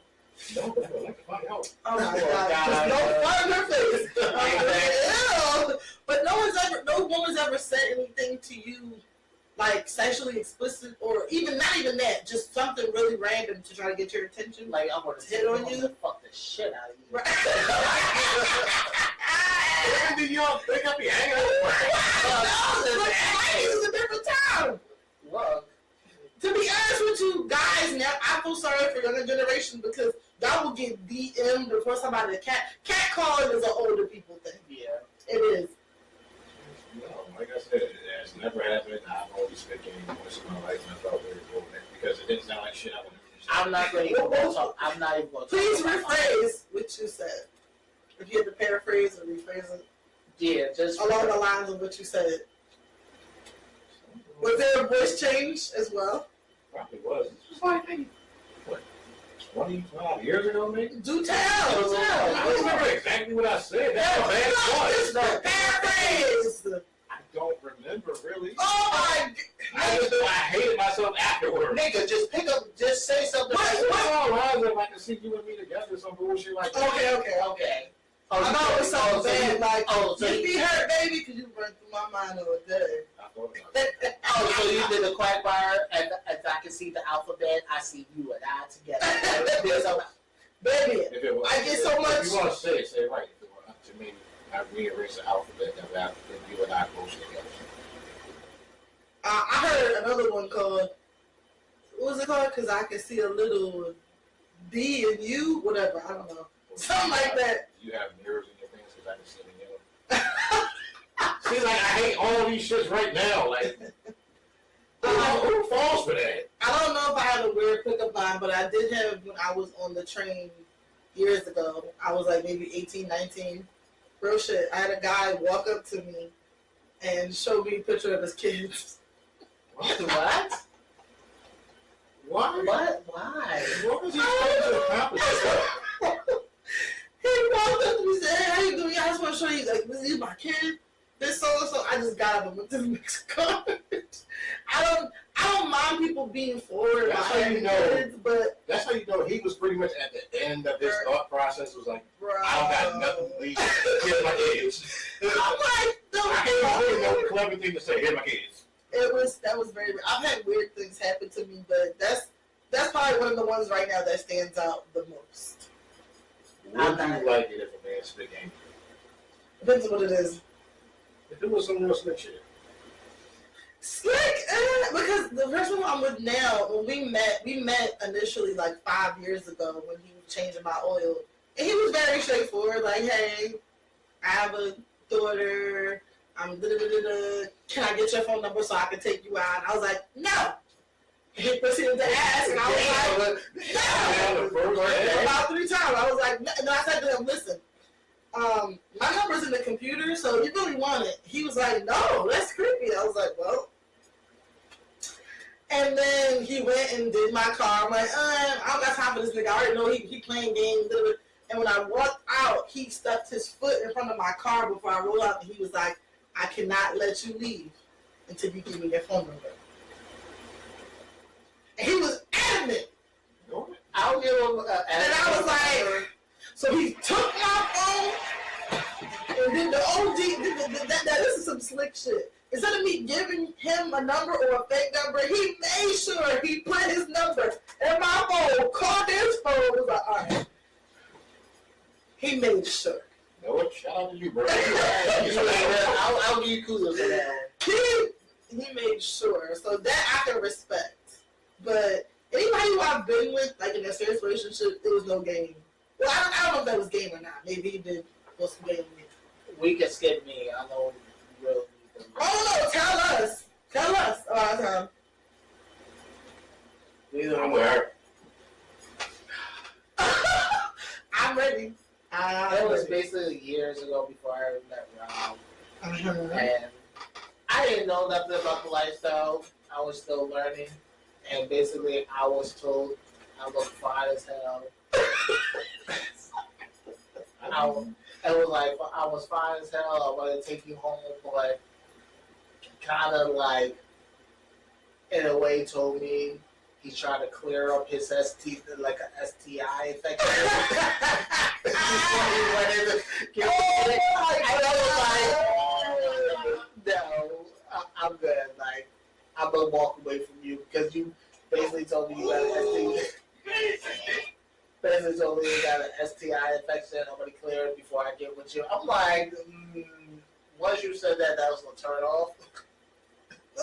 No, but I'd like to find out. Oh my Oh, God! God. Just don't find her face. Exactly. Ew. But no woman's ever said anything to you, like sexually explicit, or even not even that, just something really random to try to get your attention. Like, I want to Hit on you? fuck the shit out of you. When do y'all think I'll be hanging out It's a different time. Look, To be honest with you, guys, now I feel sorry for younger generation because y'all will get DM'd before somebody cat calling is an older people thing. yeah. It is. No, like I said, it has never happened. I've always been getting once in my life, and I felt very cool because it didn't sound like shit I would do. I'm not going to talk. I'm not even going to Please talk about rephrase what you said. If you had to paraphrase or rephrase it Yeah, just along the lines of what you said. Was there a voice change as well? Probably was. It was like maybe, what, 25 years ago, maybe? Do tell. I don't remember exactly what I said. That's how bad it was. Paraphrase. I don't remember, really. Oh my I hated myself afterwards. nigga, just say something. All lines of I can see you and me together, some bullshit like that. Okay. Oh, I know it was something bad, like, so you be hurt, baby, because you run through my mind all day. I thought about that. so you did the quagmire, and as I can see the alphabet, I see you and I together. So, Baby, If it was, I get so much. If you want to say it right. If it were up to me, I'd rearrange the alphabet that then you and I close together. I heard another one called, what was it called? Because I can see a little D in you, whatever, I don't know. Something like that. You have mirrors in your things because I can see them yellow. See, like, I hate all these shits right now. Like, who falls for that? I don't know if I had a weird pickup line, but I did have when I was on the train years ago. I was like maybe 18, 19. Real shit. I had a guy walk up to me and show me a picture of his kids. What? what? Why? What? Why? What was he trying to accomplish? He walked up to me and said, "Hey, how you doing? I just want to show you, like, this is my kid. This so and so." I just got up and went to the next car. I don't mind people being forward That's about how you having know. kids, but That's how you know he was pretty much at the end of his thought process. Was like, bro, I don't got nothing to leave. Here's my kids. I'm like, I can't really know the clever thing to say. Here's my kids. that was very. I've had weird things happen to me, but that's probably one of the ones right now that stands out the most. Would you like it if a man spit game? Depends on what it is. If it was some real slick shit. Slick, because the person I'm with now, when we met initially like 5 years ago when he was changing my oil, and he was very straightforward. Like, hey, I have a daughter. I'm da-da-da-da-da. Can I get your phone number so I can take you out? And I was like, no. He proceeded to ask, and I was like, no. About 3 times, I was like, no. And I said to him, listen, my number's in the computer, so if you really want it. He was like, no, that's creepy. I was like, well. And then he went and did my car. I'm like, I don't got time for this nigga. I already know he playing games. And when I walked out, he stuck his foot in front of my car before I rolled out, and he was like, I cannot let you leave until you give me your phone number. And he was adamant. I'll give him and I was like, so he took my phone and did the OG. This is some slick shit. Instead of me giving him a number or a fake number, he made sure he put his number in my phone, called his phone, was like, all right. He made sure. No, shout out to you, bro. I'll give you kudos for that one. He made sure. So that I can respect. But anybody who I've been with, like in a serious relationship, it was no game. Well, I don't know if that was game or not. Maybe he did was some game with me. We can skip me. I know you will. Oh no, tell us about time. I didn't know nothing about the lifestyle. I was still learning, and basically, I was told I looked fine as hell. It was like I was fine as hell. I wanted to take you home, but kind of like in a way told me he's trying to clear up his ST, like an STI infection. No, I'm good. Like, I'm gonna walk away from you because you basically told me you got an STI. Basically told me you got an STI infection. I'm gonna clear it before I get with you. I'm like, once you said that, that was gonna turn off.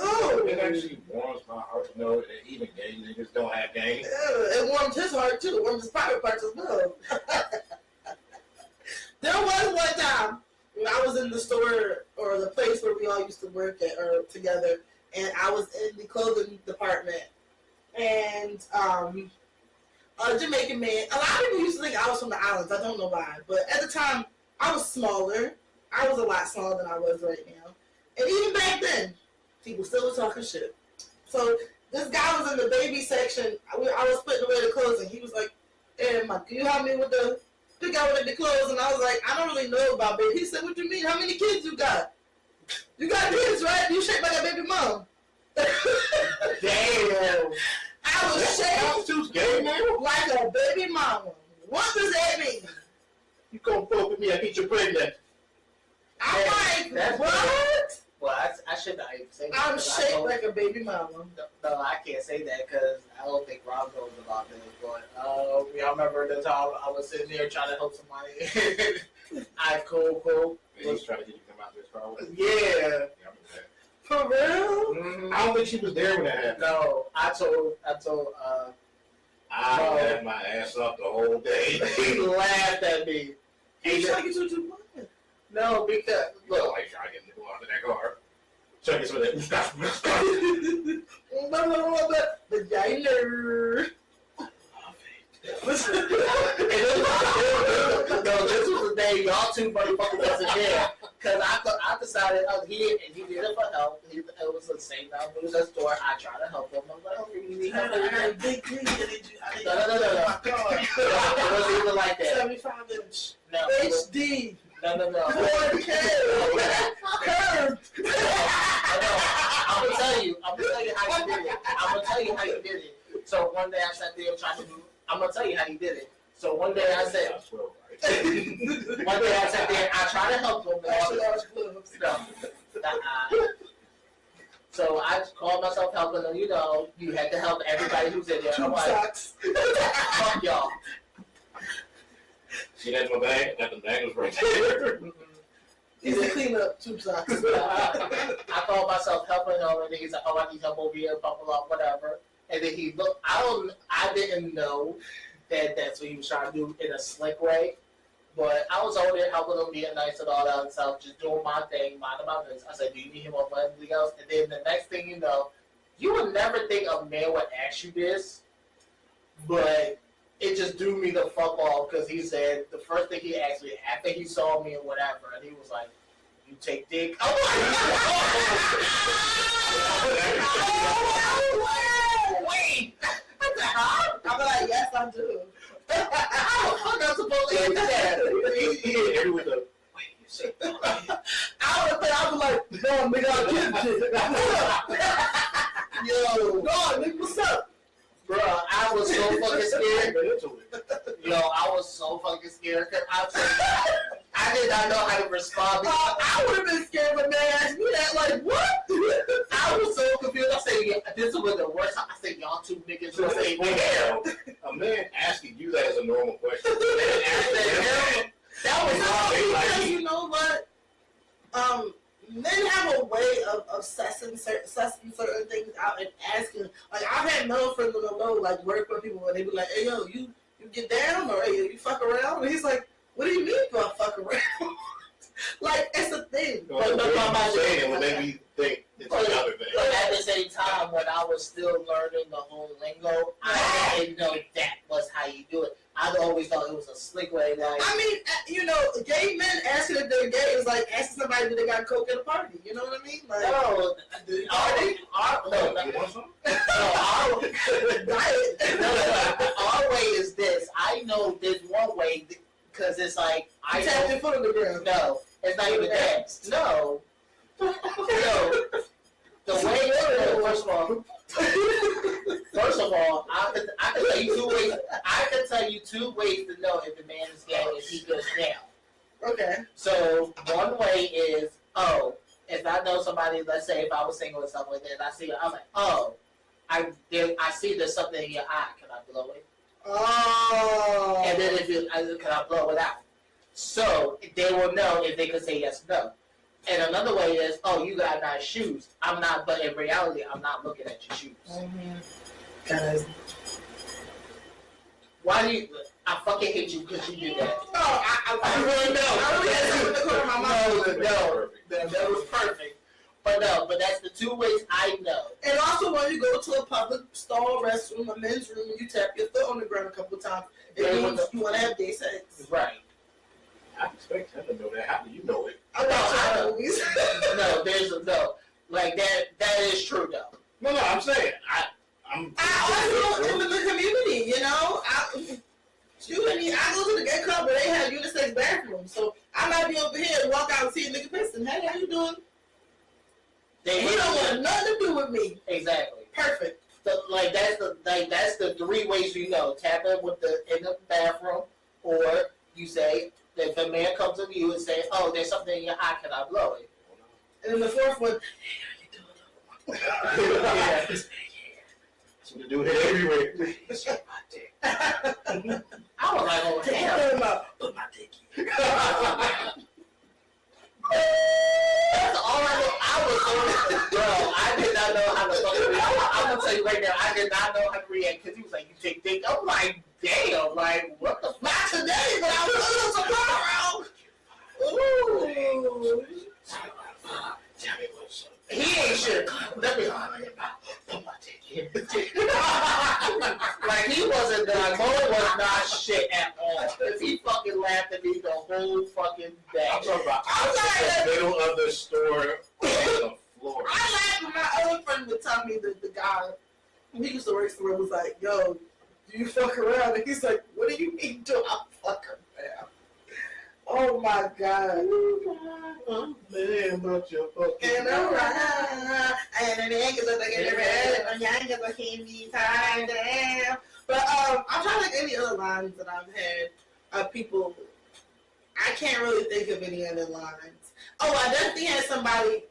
Ooh, it actually warms my heart to know that even gay niggas don't have game. It warms his heart too. It warms his private parts as well. There was one time when I was in the store or the place where we all used to work at or together, and I was in the clothing department, and a Jamaican man. A lot of people used to think I was from the islands. I don't know why, but at the time I was smaller. I was a lot smaller than I was right now, and even back then, people still were talking shit. So this guy was in the baby section. I was putting away the clothes, and he was like, "Hey, Mike, can you help me with the pick out with the clothes?" And I was like, "I don't really know about baby." He said, "What you mean? How many kids you got? You got kids, right? You shaped like a baby mom." Damn. I was shaped Gay man? like a baby mama. What does that mean? You come fuck with me, I get you pregnant. I'm like, what? Well, I should not even say that. I'm shaped like a baby mama. No, I can't say that because I don't think Rob knows about this. But y'all remember the time I was sitting there trying to help somebody? Cool. He's trying to get you to come out this car with him. Yeah. Yeah, I remember that. For real? Mm-hmm. I don't think she was there when that happened. No, I told. I had my ass up the whole day. He laughed at me. He's trying to get you to what? No, because Look, like trying to get me to go out of that car. Check this with it. The diner. No, this was the day y'all two motherfuckers wasn't there. Cause I decided he did it for help. It was the same time we was at the store. I tried to help him. I'm like, oh, you need help? I got a big thing. No. It wasn't even like that. 75-inch. No. HD. No. 4K. Curved. I'm gonna tell you how you did it. So one day I sat there trying to do. I'm gonna tell you how you did it. So one day I said. One day I sat there. I tried to help him. So I called myself helping him. You know, you had to help everybody who's in there. I'm like, fuck y'all. See that in my bag? Got the bag was right there. He's a clean up tube socks. I called myself helping him, and he's like, "Oh, I need help over here, blah blah blah, whatever." And then he looked. I didn't know that that's what he was trying to do in a slick way. But I was over there helping him, being nice and all that other stuff, just doing my thing, minding my business. I said, "Do you need him or anything else?" And then the next thing you know, you would never think a man would ask you this, but it just threw me the fuck off because he said the first thing he asked me after he saw me and whatever, and he was like, "You take dick?" I'm like, wait. I'm like, yes, I do. How the fuck am supposed to answer that? He did every with the. Wait, you said. I was like, no, nigga, I'm kidding. Yo, God, nigga, what's up? Bro, I was so fucking scared. Yo, I was so fucking scared because I did not know how to respond. I would have been scared if a man asked me that. Like, what? I was so confused. I said, yeah, this was the worst time. I said, y'all two niggas. I said, Well, a man asking you that is a normal question. That was because you know what? Men have a way of sussing certain things out and asking. Like, I've had male friends on the low, like, work with people, and they be like, "Hey, yo, you get down?" Or, "Hey, you fuck around?" And he's like, "What do you mean do I fuck around?" Like, it's a thing. But no, I'm saying when they be think it's another thing. But at the same time, when I was still learning the whole lingo, I didn't know that was how you do it. I always thought it was a slick way. Like, I mean, you know, gay men asking if they're gay is like asking somebody if they got coke at a party. You know what I mean? Like, no, Our way is this. I know there's one way because it's like I tapped your foot on the ground. No, it's not even that. No. The way first of all, I can tell you two ways. I can tell you two ways to know if the man is gay if he goes down. Okay. So one way is, if I know somebody, let's say if I was single or something like that, and I see it, I'm like, I see there's something in your eye. Can I blow it? Oh. And then can I blow it out? So they will know if they can say yes or no. And another way is, you got nice shoes. I'm not, but in reality, I'm not looking at your shoes. Guys. Why do you? I fucking hate you because you did that. No, I really know. I really had something in the corner of my mouth. That was perfect. But that's the two ways I know. And also, when you go to a public stall, restroom, a men's room, and you tap your foot on the ground a couple of times, it means you want to have gay sex. Right. I expect him to know that. How do you know it? I watch movies. No. Like that is true though. No, I'm saying I also in the community, you know. I go to the gay club where they have unisex bathrooms, so I might be over here and walk out and see a nigga pissing. Hey, how you doing? He don't want nothing to do with me. Exactly. Perfect. So, that's the three ways you know. Tap in in the bathroom, or you say if a man comes to you and say, there's something in your eye, can I blow it? And then the fourth one, hey, how you doing? Yeah. That's what the dude had everywhere. I was like, damn. Put my dick in. That's all I know. I did not know how to fucking react. I'm gonna tell you right now, I did not know how to react because he was like, "You take dick." I'm like, "Damn!" Like, what the fuck? Not today, but I will tomorrow. Ooh. Tell me what's up. He ain't shit. Let me Put my dick in. like he wasn't. Mo was not shit at all. Because he fucking laughed at me the whole fucking day. I'm talking about outside the middle of the store on the floor. I laughed when my other friend would tell me that the guy who used to work somewhere was like, "Yo, do you fuck around?" And he's like, "What do you mean, do I fuck around?" Oh my God. Man, about your fucking. And around, and the niggas are like in the red, and the youngers are can't be tied down. But I'm trying to think any other lines that I've had of people. I can't really think of any other lines. Oh, I definitely had somebody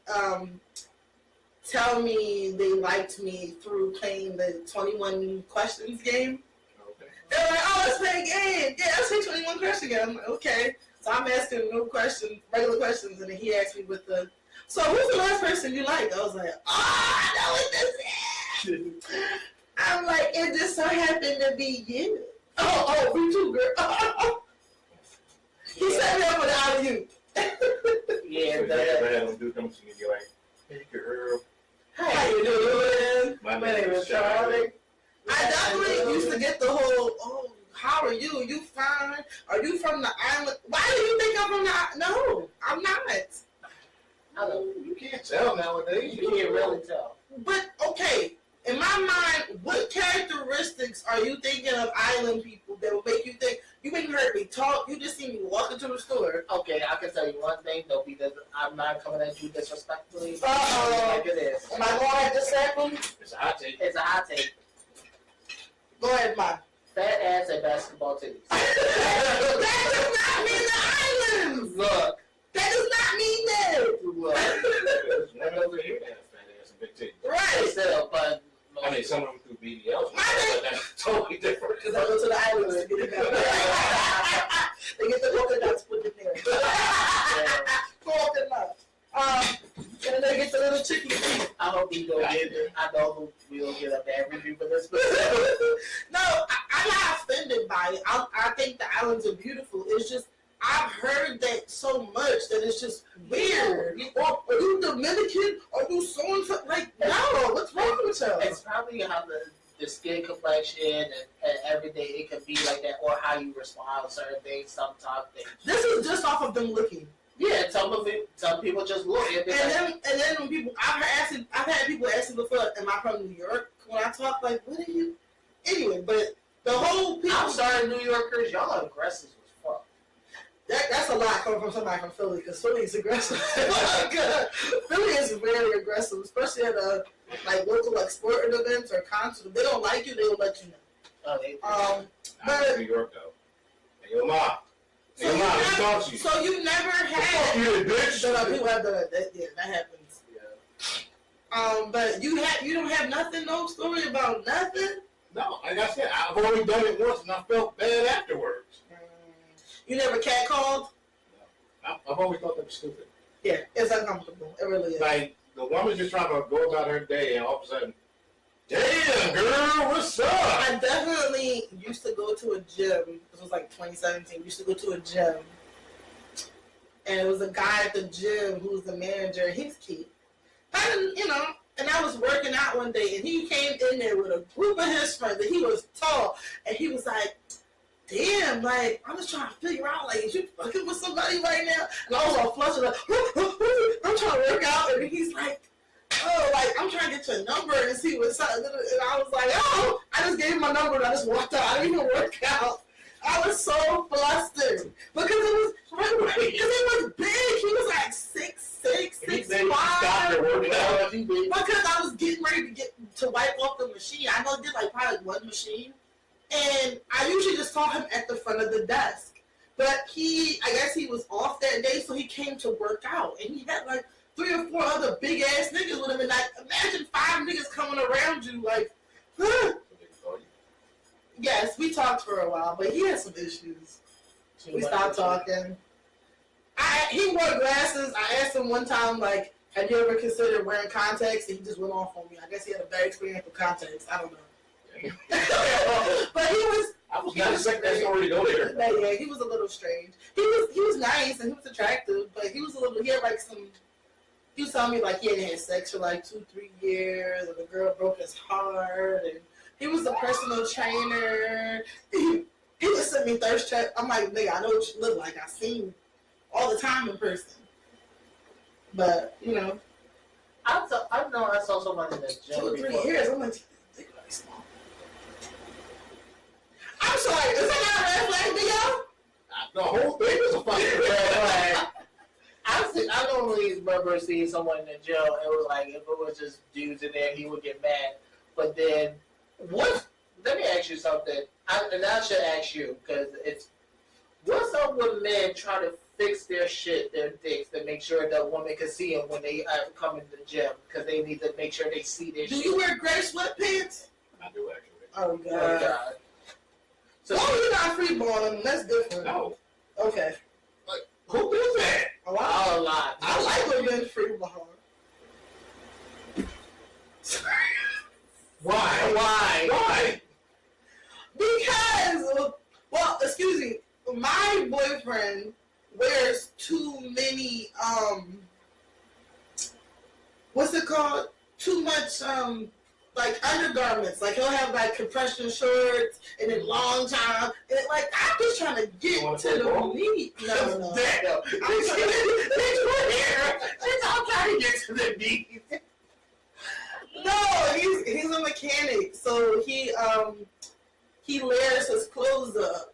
tell me they liked me through playing the 21 questions game. Okay. They're like, "Oh, let's play a game. Yeah, let's play 21 question game." I'm like, okay. So I'm asking no questions, regular questions, and then he asked me with so who's the last person you like? I was like, I know what this is. I'm like, it just so happened to be you. Oh, me too, girl. He set me up with out of you. Yeah, So that when dude comes to me, you're like, "Hey, girl. How you doing? My name is Charlie." I definitely used to get the whole, how are you? You fine? Are you from the island? Why do you think I'm from the island? No, I'm not. You can't tell nowadays. you can't really tell. But, okay, in my mind, what characteristics are you thinking of island people that will make you think, you ain't heard me talk, you just see me walk into the store? Okay, I can tell you one thing though, because I'm not coming at you disrespectfully. Uh-oh. Like it is. Am I going at this second? It's a hot take. It's a hot take. Go ahead, Mike. Fat ass and basketball titties. That does not mean the islands! Look. That does not mean that! Look. There's one over here that has fat ass and big titties. Right! Still, but I mean, some of them through BBLs, but that's totally different. Because I go to the islands and get it done. They get the polka dots put in there. Coconut. And then they get the little chicken feet. I hope he don't get it. I know we'll get a bad review for this. No, I'm not offended by it. I think the islands are beautiful. It's just, I've heard that so much that it's just weird. Or are you Dominican? Are you so-and-so? Like, no, what's wrong with y'all? It's probably how the skin complexion and everything, it can be like that, or how you respond to certain things, sometimes things. This is just off of them looking. Yeah, some people just look at it. And then when people, I've had asked me before, am I from New York? When I talk, like, what are you? Anyway, but the whole people. I'm sorry, New Yorkers, y'all are aggressive as fuck. That's a lot coming from somebody from Philly, because Philly is aggressive. Philly is very aggressive, especially at like local like sporting events or concerts. If they don't like you, they will let you know. But New York though. Hey, yo, ma. So you never had. You did, bitch. People have done that. Yeah, that happens. Yeah. But you don't have nothing, no story about nothing. No, like I said, I've only done it once, and I felt bad afterwards. You never catcalled? No. I've always thought that was stupid. Yeah, it's uncomfortable. It really is. Like the woman's just trying to go about her day, and all of a sudden, damn girl, what's up? I definitely used to go to a gym. This was like 2017. Used to go to a gym, and it was a guy at the gym who was the manager. He's cute, and I was working out one day, and he came in there with a group of his friends, and he was tall, and he was like, damn, like, I'm just trying to figure out, like, is you fucking with somebody right now? And I was all flustered, like, I'm trying to work out, and he's like, oh, like, I'm trying to get your number and see what's up. And I was like, oh, I just gave him my number, and I just walked out. I didn't even work out. I was so flustered, because it was big. He was like 6'6", 6'5". Because I was getting ready to wipe off the machine. I know I did like probably one machine. And I usually just saw him at the front of the desk. But I guess he was off that day, so he came to work out. And he had like 3 or 4 other big ass niggas with him. And like, imagine 5 niggas coming around you like, huh? Yes, we talked for a while, but he had some issues. We stopped talking. He wore glasses. I asked him one time, like, have you ever considered wearing contacts? And he just went off on me. I guess he had a bad experience with contacts. I don't know. But he was. I was not expecting that story to go there. Yeah, he was a little strange. He was nice and he was attractive, but he was a little. He had like some. He was telling me like he hadn't had sex for like 2-3 years, and the girl broke his heart, and he was a personal trainer. He would send me thirst trap. I'm like, nigga, I know what you look like. I seen you all the time in person. But I know I saw somebody in the gym 2 or 3 years. I'm like, think about it small. I'm sorry. Is that not a red flag, Theo? The whole thing was a fucking red flag. I normally remember seeing someone in the gym. It was like if it was just dudes in there, he would get mad. But then, let me ask you something. And I should ask you because what's up with men trying to fix their shit, their dicks, to make sure that women can see them when they come into the gym because they need to make sure they see their shit. Do you wear gray sweatpants? I do actually. Oh God. So you're not freeballing. That's different. No. Okay. Like, who does that? A lot. A lot. I like women freeballing. Why? Because, well, excuse me, my boyfriend wears too many, what's it called? Too much, like undergarments. Like he'll have like compression shorts and then long time. And like I'm just trying to get to the meat. No. I'm trying to get to the meat. No, he's a mechanic, so he layers his clothes up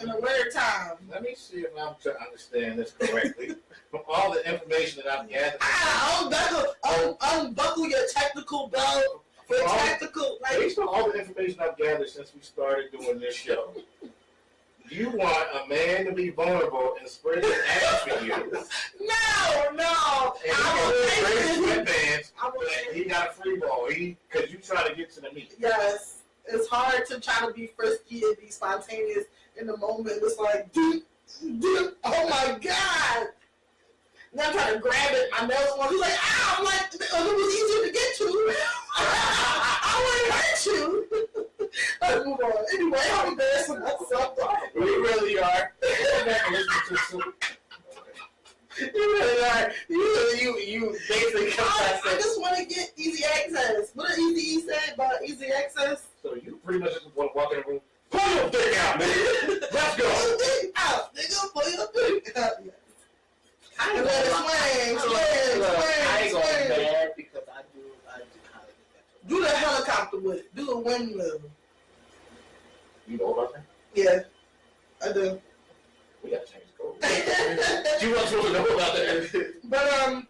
in the winter time. Let me see if I'm to understand this correctly. From all the information that I've gathered, Unbuckle your technical belt. Based on all the information I've gathered since we started doing this show, you want a man to be vulnerable and spread his ass for you. No. And he wears sweatbands. He got a free ball. Because you try to get to the meat. Yes. It's hard to try to be frisky and be spontaneous in the moment. It's like, oh my God. And I'm trying to grab it. My nails on. He's like, ah! I'm like, it was easier to get to. I wouldn't hurt you. Let's move on. Anyway, I'm embarrassing myself. We really are. You really are. You basically confess it. I just want to get easy access. What did Eazy-E say about easy access? So you pretty much just want to walk in the room, pull your dick out, man. Let's go. Pull your dick out. Nigga, pull your dick out. I ain't going mad because I Do the helicopter with it. Do the windmill. You know about that? Yeah, I do. We got to change the code. You weren't supposed to know about that. But